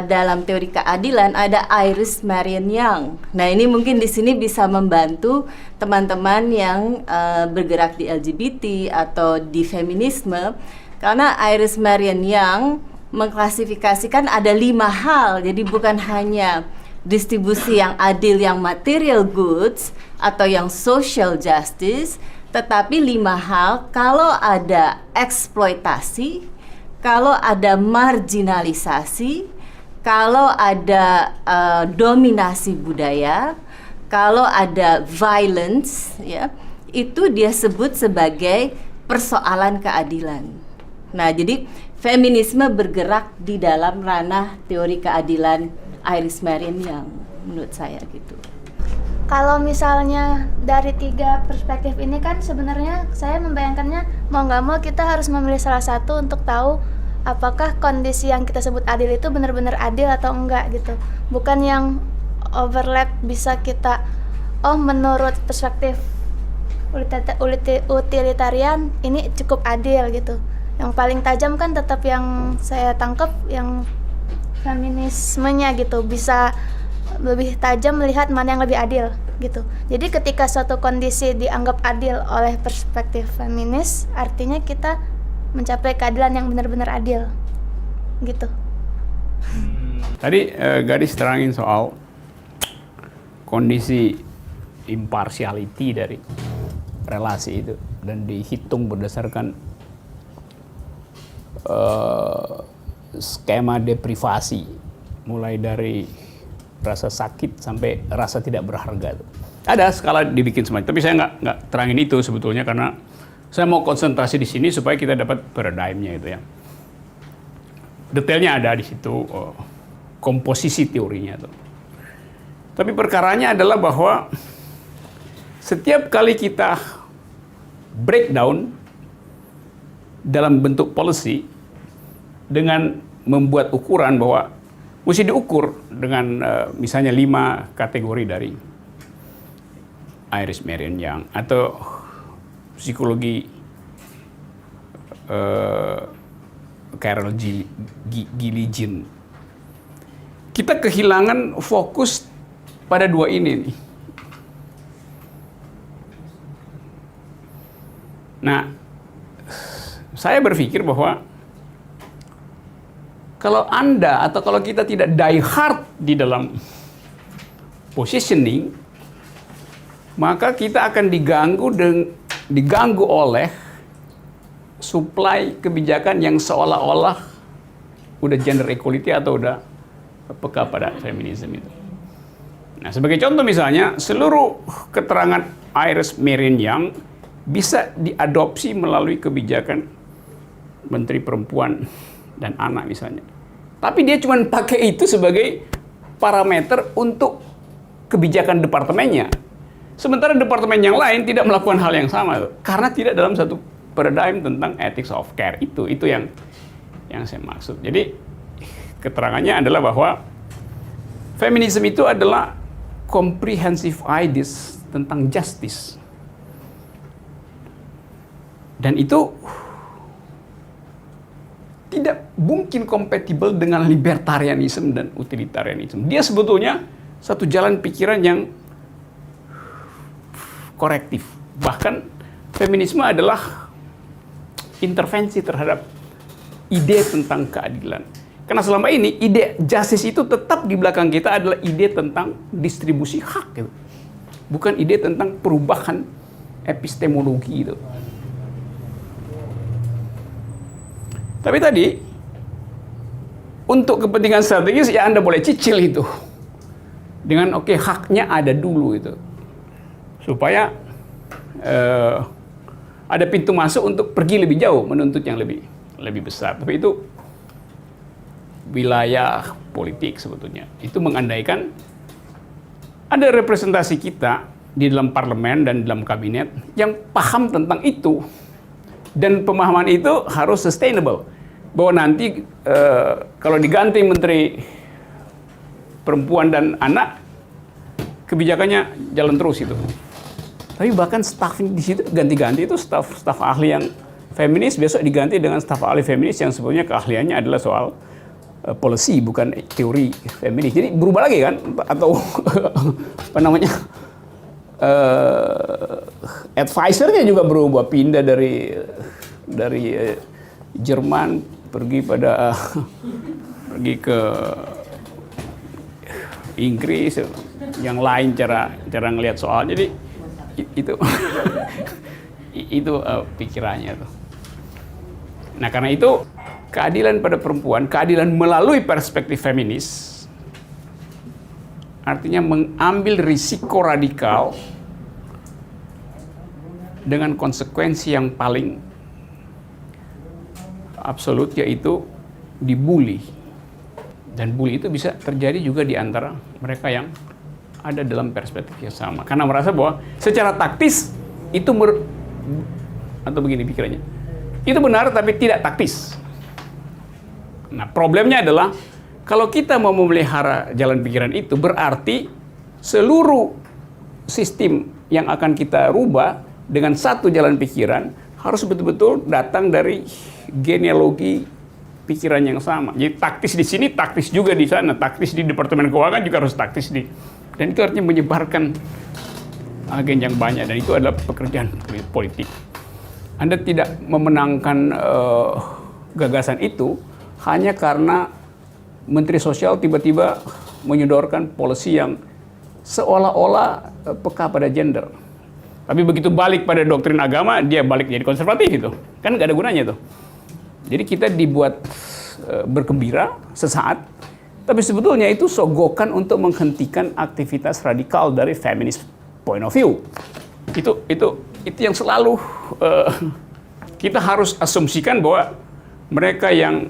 dalam teori keadilan ada Iris Marion Young. Nah, ini mungkin di sini bisa membantu teman-teman yang bergerak di LGBT atau di feminisme, karena Iris Marion Young mengklasifikasikan ada 5 hal. Jadi bukan hanya distribusi yang adil yang material goods atau yang social justice, tetapi 5 hal. Kalau ada eksploitasi, kalau ada marginalisasi, kalau ada dominasi budaya, kalau ada violence, ya, itu dia sebut sebagai persoalan keadilan. Nah, jadi feminisme bergerak di dalam ranah teori keadilan Iris Marion Young. menurut saya gitu. Kalau misalnya dari 3 perspektif ini kan sebenarnya saya membayangkannya mau nggak mau kita harus memilih salah satu untuk tahu apakah kondisi yang kita sebut adil itu benar-benar adil atau enggak gitu. Bukan yang overlap bisa kita, oh menurut perspektif utilitarian ini cukup adil gitu. Yang paling tajam kan tetap yang saya tangkap yang feminismenya gitu, bisa lebih tajam melihat mana yang lebih adil gitu. Jadi ketika suatu kondisi dianggap adil oleh perspektif feminis, artinya kita mencapai keadilan yang benar-benar adil gitu. Tadi Gadis terangin soal kondisi impartiality dari relasi itu dan dihitung berdasarkan skema deprivasi, mulai dari rasa sakit sampai rasa tidak berharga. Ada skala dibikin semacam, tapi saya nggak terangin itu sebetulnya karena saya mau konsentrasi di sini supaya kita dapat paradigmnya itu ya. Detailnya ada di situ, komposisi teorinya itu. Tapi perkaranya adalah bahwa setiap kali kita breakdown dalam bentuk policy dengan membuat ukuran bahwa mesti diukur dengan misalnya 5 kategori dari Iris Marion Young atau psikologi Carol Gilligan. Kita kehilangan fokus pada 2 ini nih. Nah, saya berpikir bahwa kalau Anda atau kalau kita tidak die hard di dalam positioning, maka kita akan diganggu oleh supply kebijakan yang seolah-olah udah gender equality atau udah peka pada feminisme itu. Nah, sebagai contoh misalnya, seluruh keterangan Iris Marion Young bisa diadopsi melalui kebijakan Menteri Perempuan dan Anak misalnya. Tapi dia cuma pakai itu sebagai parameter untuk kebijakan departemennya. Sementara departemen yang lain tidak melakukan hal yang sama karena tidak dalam satu paradigm tentang ethics of care itu yang saya maksud. Jadi keterangannya adalah bahwa feminisme itu adalah comprehensive ideas tentang justice. Dan itu tidak mungkin kompatibel dengan libertarianisme dan utilitarianisme. Dia sebetulnya satu jalan pikiran yang korektif. Bahkan feminisme adalah intervensi terhadap ide tentang keadilan. Karena selama ini ide justice itu tetap di belakang kita adalah ide tentang distribusi hak. Gitu. Bukan ide tentang perubahan epistemologi itu. Tapi tadi, untuk kepentingan strategis, ya Anda boleh cicil itu. Dengan haknya ada dulu itu. Supaya ada pintu masuk untuk pergi lebih jauh, menuntut yang lebih besar. Tapi itu wilayah politik sebetulnya. Itu mengandaikan ada representasi kita di dalam parlemen dan dalam kabinet yang paham tentang itu. Dan pemahaman itu harus sustainable. Bahwa nanti kalau diganti Menteri Perempuan dan Anak, kebijakannya jalan terus itu. Tapi bahkan staf di situ ganti-ganti itu staf ahli yang feminis besok diganti dengan staf ahli feminis yang sebetulnya keahliannya adalah soal policy bukan teori feminis. Jadi berubah lagi kan atau apa namanya? Advisernya juga berubah, pindah dari Jerman pergi ke Inggris, yang lain cara ngelihat soal. Jadi itu pikirannya tuh. Nah, karena itu keadilan pada perempuan, keadilan melalui perspektif feminis artinya mengambil risiko radikal dengan konsekuensi yang paling absolut, yaitu dibully. Dan bully itu bisa terjadi juga di antara mereka yang ada dalam perspektif yang sama. Karena merasa bahwa secara taktis itu atau begini pikirannya, itu benar tapi tidak taktis. Nah, problemnya adalah kalau kita mau memelihara jalan pikiran itu, berarti seluruh sistem yang akan kita rubah dengan satu jalan pikiran harus betul-betul datang dari genealogi pikiran yang sama. Jadi taktis di sini, taktis juga di sana, taktis di Departemen Keuangan juga harus taktis di, dan itu artinya menyebarkan agen yang banyak, dan itu adalah pekerjaan politik. Anda tidak memenangkan gagasan itu hanya karena Menteri Sosial tiba-tiba menyodorkan policy yang seolah-olah peka pada gender. Tapi begitu balik pada doktrin agama, dia balik jadi konservatif itu. Kan nggak ada gunanya tuh. Jadi kita dibuat bergembira sesaat, tapi sebetulnya itu sogokan untuk menghentikan aktivitas radikal dari feminist point of view. Itu yang selalu kita harus asumsikan bahwa mereka yang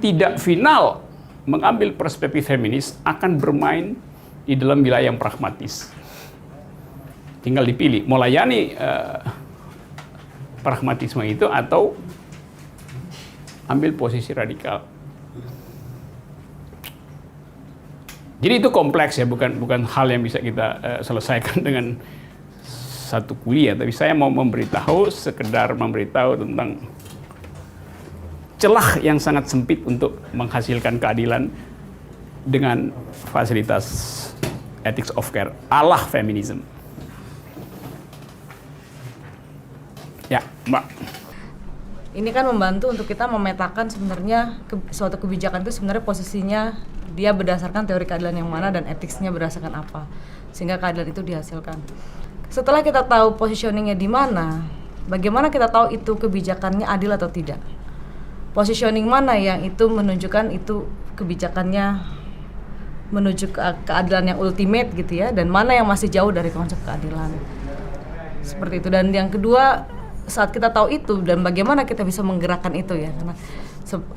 tidak final mengambil perspektif feminis akan bermain di dalam wilayah yang pragmatis. Tinggal dipilih, mau layani pragmatisme itu atau ambil posisi radikal. Jadi itu kompleks ya, bukan hal yang bisa kita selesaikan dengan satu kuliah. Tapi saya mau sekedar memberitahu tentang celah yang sangat sempit untuk menghasilkan keadilan dengan fasilitas ethics of care ala feminisme. Ya, Mbak. Ini kan membantu untuk kita memetakan sebenarnya suatu kebijakan itu sebenarnya posisinya dia berdasarkan teori keadilan yang mana dan etiknya berdasarkan apa, sehingga keadilan itu dihasilkan. Setelah kita tahu positioningnya di mana, bagaimana kita tahu itu kebijakannya adil atau tidak? Positioning mana yang itu menunjukkan itu kebijakannya menuju ke keadilan yang ultimate gitu ya, dan mana yang masih jauh dari konsep keadilan. Seperti itu. Dan yang kedua, saat kita tahu itu dan bagaimana kita bisa menggerakkan itu ya, karena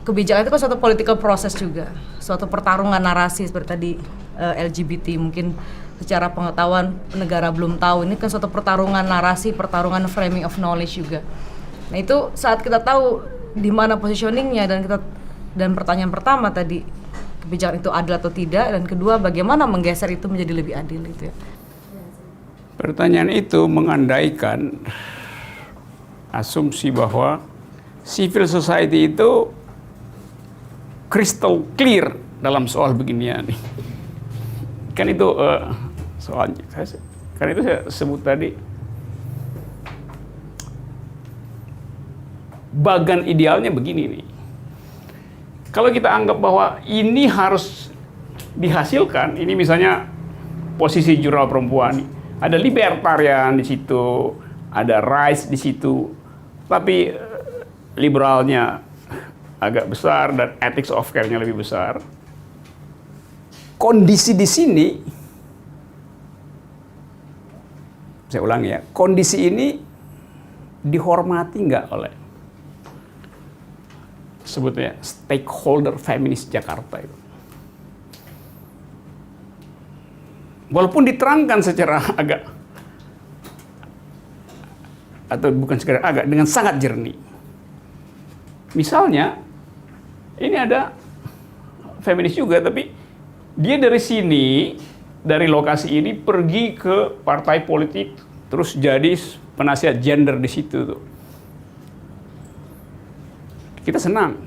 kebijakan itu kan suatu political process juga, suatu pertarungan narasi seperti tadi LGBT mungkin secara pengetahuan negara belum tahu, ini kan suatu pertarungan narasi, pertarungan framing of knowledge juga. Nah itu saat kita tahu di mana positioningnya dan pertanyaan pertama tadi kebijakan itu adil atau tidak, dan kedua bagaimana menggeser itu menjadi lebih adil itu ya. Pertanyaan itu mengandaikan asumsi bahwa civil society itu crystal clear dalam soal beginian. Kan itu soalnya. Karena itu saya sebut tadi, bagan idealnya begini nih. Kalau kita anggap bahwa ini harus dihasilkan, ini misalnya posisi jurnal perempuan, ada libertarian di situ, ada rights di situ, tapi liberalnya agak besar dan ethics of care-nya lebih besar. Kondisi di sini, saya ulangi ya, kondisi ini dihormati nggak oleh sebutnya stakeholder feminis Jakarta itu. Walaupun diterangkan secara agak, atau bukan sekedar agak, dengan sangat jernih. Misalnya, ini ada feminis juga, tapi dia dari sini, dari lokasi ini pergi ke partai politik, terus jadi penasihat gender di situ tuh. Kita senang.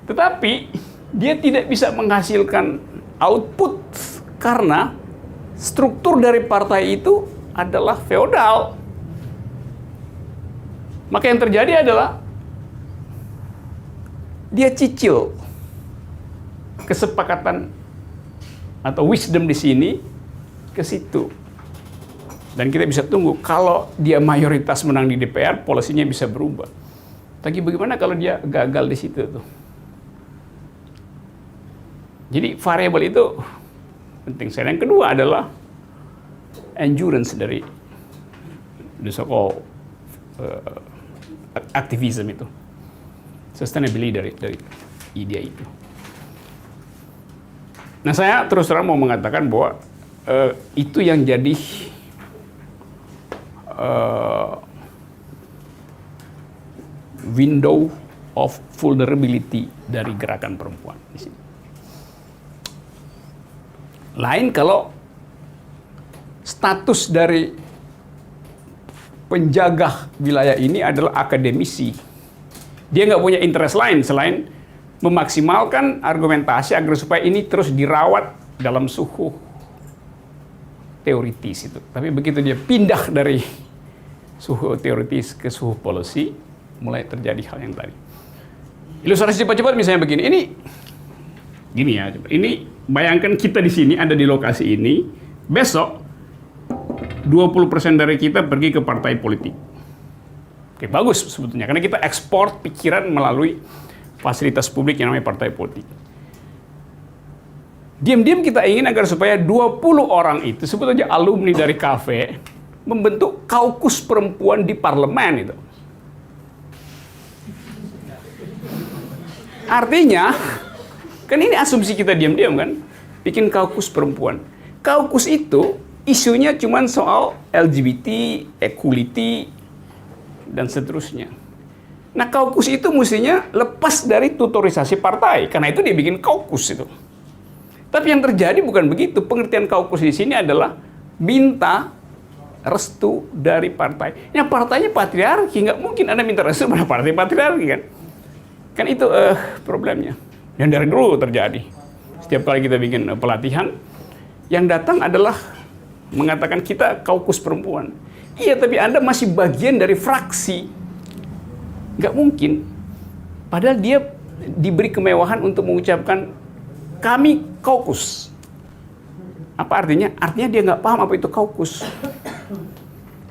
Tetapi dia tidak bisa menghasilkan output karena struktur dari partai itu adalah feodal. Maka yang terjadi adalah dia cicil kesepakatan atau wisdom di sini ke situ. Dan kita bisa tunggu kalau dia mayoritas menang di DPR, polisinya bisa berubah. Tapi bagaimana kalau dia gagal di situ tuh? Jadi variabel itu penting. Yang kedua adalah endurance dari the so-called aktivisme itu, sustainability dari ide itu. Nah, saya terus terang mau mengatakan bahwa itu yang jadi window of vulnerability dari gerakan perempuan di sini. Lain kalau status dari penjaga wilayah ini adalah akademisi. Dia nggak punya interest lain selain memaksimalkan argumentasi agar supaya ini terus dirawat dalam suhu teoritis itu. Tapi begitu dia pindah dari suhu teoritis ke suhu policy, mulai terjadi hal yang tadi. Ilustrasi cepat-cepat misalnya begini. Ini gini ya, ini bayangkan kita di sini ada di lokasi ini, besok 20% dari kita pergi ke partai politik. Oke, bagus sebetulnya karena kita ekspor pikiran melalui fasilitas publik yang namanya partai politik. Diam-diam kita ingin agar supaya 20 orang itu sebetulnya alumni dari kafe membentuk kaukus perempuan di parlemen itu. Artinya, kan ini asumsi kita diam-diam kan, bikin kaukus perempuan. Kaukus itu isunya cuma soal LGBT, equality, dan seterusnya. Nah, kaukus itu mestinya lepas dari tutorisasi partai, karena itu dia bikin kaukus itu. Tapi yang terjadi bukan begitu. Pengertian kaukus di sini adalah minta restu dari partai. Ya partainya patriarki, nggak mungkin Anda minta restu pada partai patriarki kan? Kan itu problemnya. Yang dari dulu terjadi. Setiap kali kita bikin pelatihan, yang datang adalah mengatakan kita kaukus perempuan. Iya, tapi Anda masih bagian dari fraksi. Nggak mungkin. Padahal dia diberi kemewahan untuk mengucapkan kami kaukus. Apa artinya? Artinya dia nggak paham apa itu kaukus.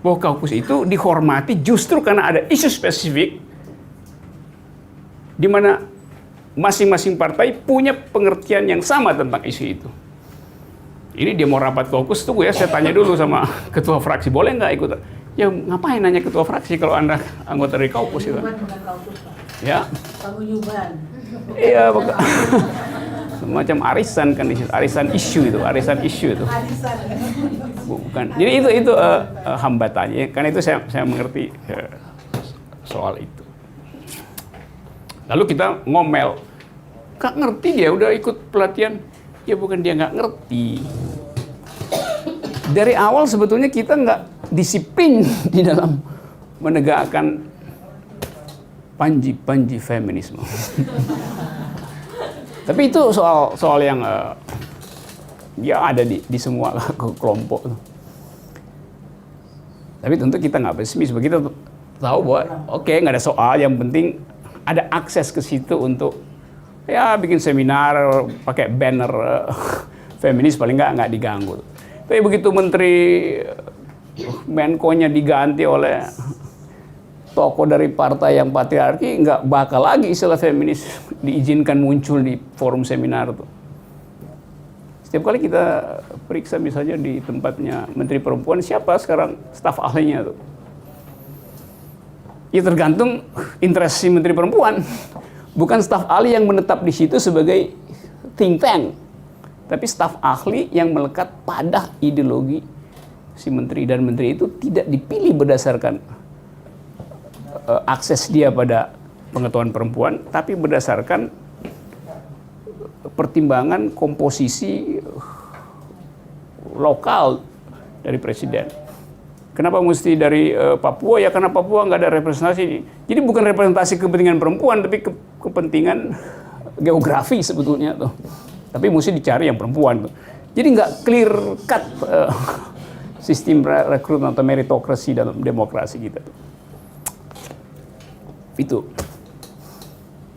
Bahwa kaukus itu dihormati justru karena ada isu spesifik di mana masing-masing partai punya pengertian yang sama tentang isu itu. Ini dia mau rapat kaukus tuh ya, saya tanya dulu sama ketua fraksi, boleh nggak ikut? Ya ngapain nanya ketua fraksi kalau Anda anggota dari kaukus itu? Ya. Paguyuban. Iya, semacam arisan kan, arisan isu itu. Bukan. Jadi itu hambatannya. Karena itu saya mengerti soal itu. Lalu kita ngomel, nggak ngerti dia udah ikut pelatihan. Ya bukan dia nggak ngerti. Dari awal sebetulnya kita nggak disiplin di dalam menegakkan panji feminisme. Tapi itu soal yang ya ada di semua kelompok. Tapi tentu kita nggak pesimis. Begitu tahu bahwa oke, nggak ada soal, yang penting ada akses ke situ untuk ya bikin seminar pakai banner feminis, paling nggak diganggu. Tapi begitu Menteri Menko-nya diganti oleh tokoh dari partai yang patriarki, nggak bakal lagi istilah feminis diizinkan muncul di forum seminar tuh. Setiap kali kita periksa misalnya di tempatnya Menteri Perempuan, siapa sekarang staf ahlinya tuh? Ya tergantung interest si Menteri Perempuan. Bukan staf ahli yang menetap di situ sebagai think tank, tapi staf ahli yang melekat pada ideologi si menteri, dan menteri itu tidak dipilih berdasarkan akses dia pada pengetahuan perempuan, tapi berdasarkan pertimbangan komposisi lokal dari presiden. Kenapa mesti dari Papua? Ya karena Papua nggak ada representasi. Jadi bukan representasi kepentingan perempuan, tapi kepentingan geografi sebetulnya tuh. Tapi mesti dicari yang perempuan tuh. Jadi nggak clear cut sistem rekrutmen atau meritokrasi dalam demokrasi kita tuh. Itu.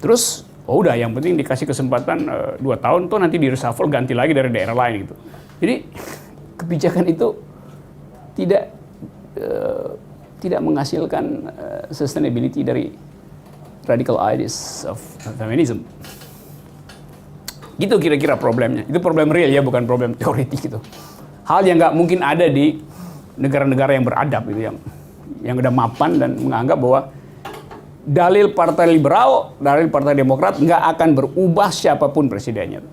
Terus, udah yang penting dikasih kesempatan 2 tahun tuh nanti di reshuffle ganti lagi dari daerah lain gitu. Jadi kebijakan itu tidak menghasilkan sustainability dari radical ideas of feminism. Gitu kira-kira problemnya. Itu problem real ya, bukan problem teoritik gitu. Hal yang nggak mungkin ada di negara-negara yang beradab gitu, yang udah mapan dan menganggap bahwa dalil partai liberal, dalil partai demokrat nggak akan berubah siapapun presidennya.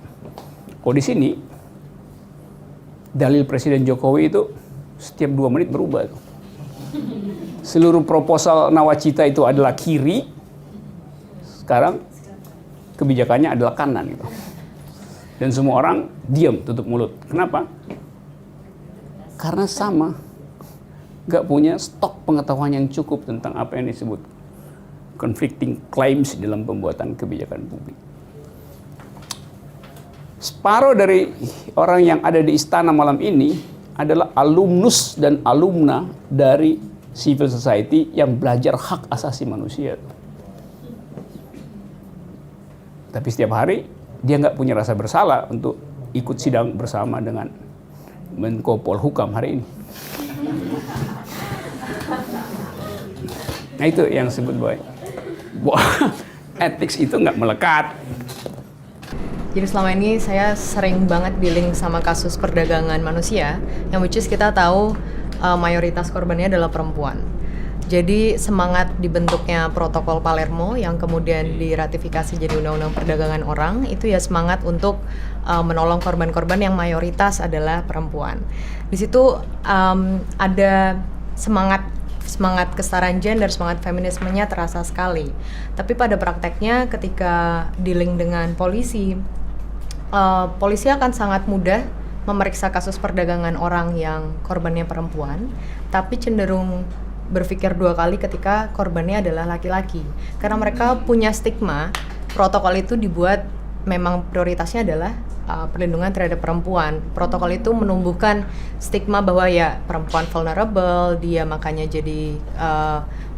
Kok di sini dalil Presiden Jokowi itu setiap 2 menit berubah. Seluruh proposal nawacita itu adalah kiri, sekarang kebijakannya adalah kanan gitu. Dan semua orang diam, tutup mulut. Kenapa? Karena sama, nggak punya stok pengetahuan yang cukup tentang apa yang disebut conflicting claims dalam pembuatan kebijakan publik. Separuh dari orang yang ada di istana malam ini adalah alumnus dan alumna dari civil society yang belajar hak asasi manusia. Tapi setiap hari dia nggak punya rasa bersalah untuk ikut sidang bersama dengan Menko Polhukam hari ini. Nah itu yang disebut bahwa ethics itu nggak melekat. Jadi selama ini saya sering banget dealing sama kasus perdagangan manusia, yang which is kita tahu mayoritas korbannya adalah perempuan. Jadi semangat dibentuknya protokol Palermo yang kemudian diratifikasi jadi undang-undang perdagangan orang, itu ya semangat untuk menolong korban-korban yang mayoritas adalah perempuan. Di situ ada semangat kesetaraan gender, semangat feminismenya terasa sekali. Tapi pada prakteknya ketika dealing dengan polisi, polisi akan sangat mudah memeriksa kasus perdagangan orang yang korbannya perempuan, tapi cenderung berpikir 2 kali ketika korbannya adalah laki-laki. Karena mereka punya stigma, protokol itu dibuat memang prioritasnya adalah perlindungan terhadap perempuan. Protokol itu menumbuhkan stigma bahwa ya perempuan vulnerable, dia makanya jadi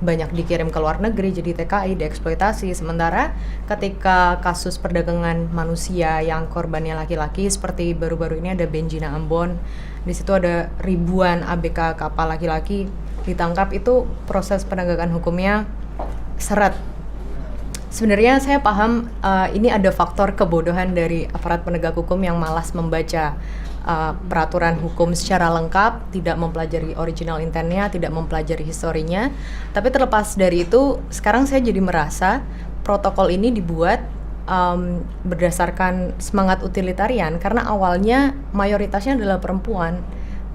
banyak dikirim ke luar negeri, jadi TKI, dieksploitasi. Sementara ketika kasus perdagangan manusia yang korbannya laki-laki, seperti baru-baru ini ada Benjina Ambon, di situ ada ribuan ABK kapal laki-laki ditangkap, itu proses penegakan hukumnya seret. Sebenarnya saya paham ini ada faktor kebodohan dari aparat penegak hukum yang malas membaca peraturan hukum secara lengkap, tidak mempelajari original intentnya, tidak mempelajari historinya. Tapi terlepas dari itu, sekarang saya jadi merasa protokol ini dibuat berdasarkan semangat utilitarian, karena awalnya mayoritasnya adalah perempuan.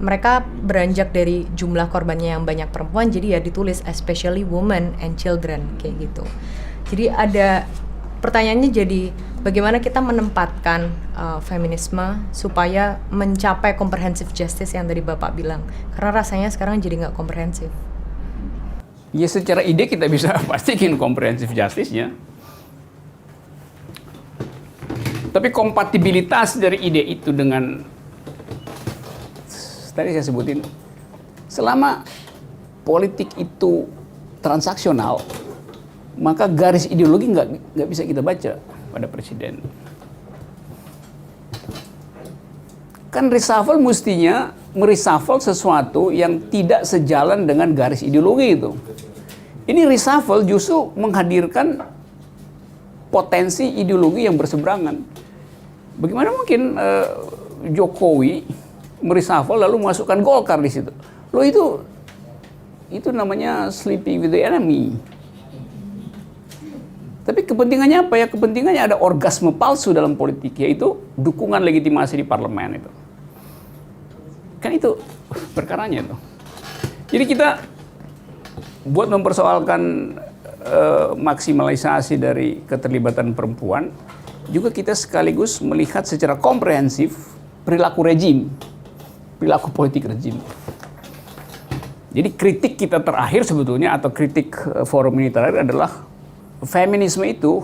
Mereka beranjak dari jumlah korbannya yang banyak perempuan, jadi ya ditulis especially women and children kayak gitu. Jadi ada pertanyaannya, jadi bagaimana kita menempatkan feminisme supaya mencapai comprehensive justice yang tadi Bapak bilang, karena rasanya sekarang jadi nggak komprehensif. Ya secara ide kita bisa pastikan comprehensive justice-nya. Tapi kompatibilitas dari ide itu dengan, tadi saya sebutin, selama politik itu transaksional, maka garis ideologi nggak bisa kita baca pada presiden. Kan reshuffle mestinya mereshuffle sesuatu yang tidak sejalan dengan garis ideologi itu. Ini reshuffle justru menghadirkan potensi ideologi yang berseberangan. Bagaimana mungkin Jokowi mereshuffle lalu masukkan Golkar di situ? Loh itu namanya sleeping with the enemy. Tapi kepentingannya apa ya? Kepentingannya ada orgasme palsu dalam politik, yaitu dukungan legitimasi di parlemen itu. Kan itu perkaranya itu. Jadi kita buat mempersoalkan maksimalisasi dari keterlibatan perempuan, juga kita sekaligus melihat secara komprehensif perilaku rejim, perilaku politik rejim. Jadi kritik kita terakhir sebetulnya, atau kritik forum ini terakhir adalah feminisme itu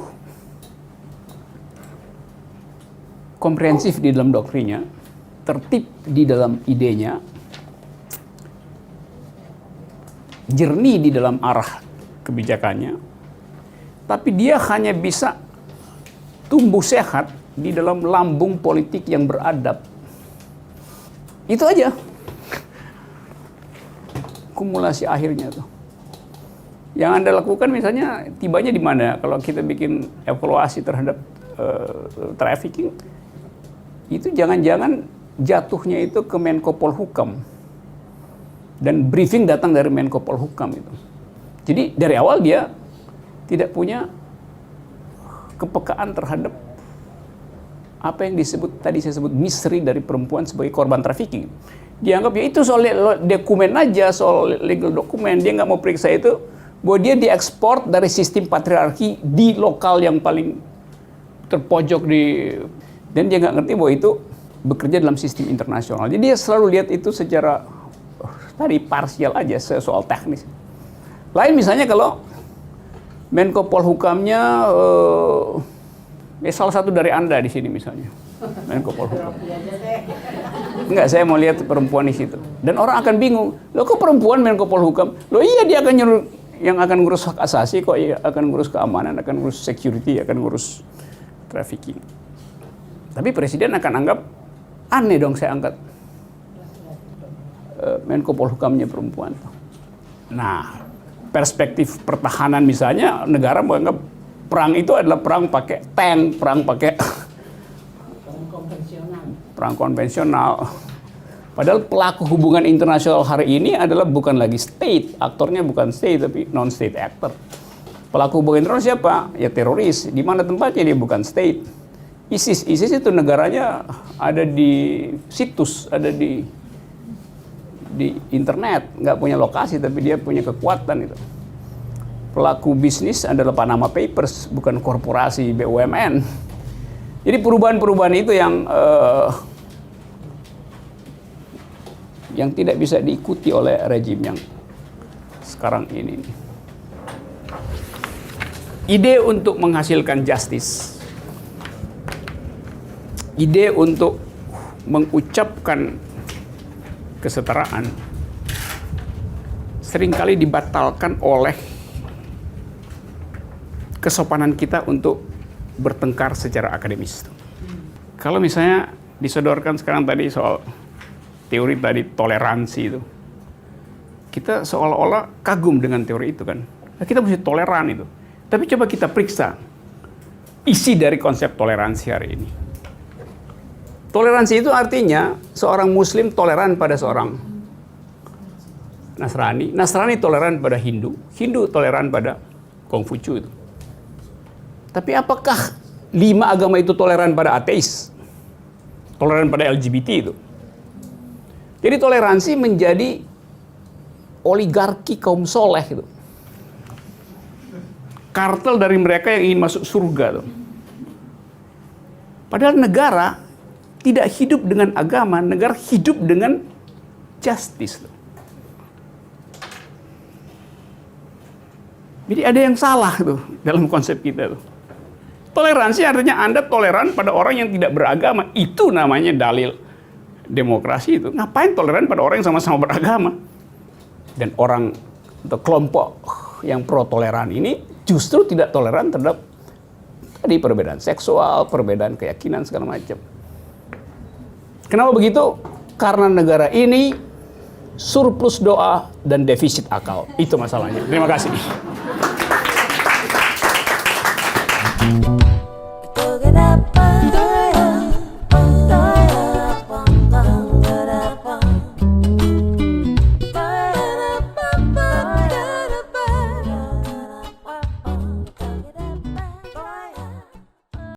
komprehensif di dalam doktrinnya, tertib di dalam idenya, jernih di dalam arah kebijakannya, tapi dia hanya bisa tumbuh sehat di dalam lambung politik yang beradab. Itu aja kumulasi akhirnya tuh. Yang Anda lakukan misalnya tibanya di mana? Kalau kita bikin evaluasi terhadap trafficking, itu jangan-jangan jatuhnya itu ke Menko Polhukam. Dan briefing datang dari Menko Polhukam itu. Jadi dari awal dia tidak punya kepekaan terhadap apa yang tadi saya sebut misteri dari perempuan sebagai korban trafficking. Dianggap ya itu soal dokumen aja, soal legal dokumen. Dia nggak mau periksa itu, bahwa dia diekspor dari sistem patriarki di lokal yang paling terpojok dan dia nggak ngerti bahwa itu bekerja dalam sistem internasional. Jadi dia selalu lihat itu secara tadi parsial aja, soal teknis. Lain misalnya kalau Menko Polhukamnya salah satu dari Anda di sini misalnya, Menko Polhukam. Enggak, saya mau lihat perempuan di situ. Dan orang akan bingung, loh kok perempuan Menko Polhukam? Loh iya, dia akan nyuruh yang akan ngurus hak asasi kok, iya, akan ngurus keamanan, akan ngurus security, akan ngurus trafficking. Tapi presiden akan anggap aneh dong saya angkat Menko Polhukamnya perempuan. Nah, perspektif pertahanan misalnya, negara menganggap perang itu adalah perang pakai tank, perang pakai perang konvensional. Padahal pelaku hubungan internasional hari ini adalah bukan lagi state, aktornya bukan state tapi non-state actor. Pelaku hubungan internasional siapa? Ya teroris. Di mana tempatnya? Dia bukan state. ISIS itu negaranya ada di situs, ada di internet, nggak punya lokasi tapi dia punya kekuatan itu. Pelaku bisnis adalah Panama Papers, bukan korporasi BUMN. Jadi perubahan-perubahan itu yang tidak bisa diikuti oleh rejim yang sekarang ini. Ide untuk menghasilkan justice, ide untuk mengucapkan kesetaraan seringkali dibatalkan oleh kesopanan kita untuk bertengkar secara akademis. Kalau misalnya disodorkan sekarang tadi soal teori tadi toleransi itu, kita seolah-olah kagum dengan teori itu kan. Nah, kita mesti toleran itu. Tapi coba kita periksa isi dari konsep toleransi hari ini. Toleransi itu artinya seorang Muslim toleran pada seorang Nasrani, Nasrani toleran pada Hindu, Hindu toleran pada Konghucu itu. Tapi apakah 5 agama itu toleran pada ateis? Toleran pada LGBT itu? Jadi toleransi menjadi oligarki kaum soleh itu. Kartel dari mereka yang ingin masuk surga tuh. Padahal negara tidak hidup dengan agama, negara hidup dengan justice tuh. Jadi ada yang salah tuh dalam konsep kita tuh. Toleransi artinya Anda toleran pada orang yang tidak beragama. Itu namanya dalil demokrasi itu. Ngapain toleran pada orang yang sama-sama beragama? Dan orang atau kelompok yang pro toleran ini justru tidak toleran terhadap tadi perbedaan seksual, perbedaan keyakinan segala macam. Kenapa begitu? Karena negara ini surplus doa dan defisit akal. Itu masalahnya. Terima kasih.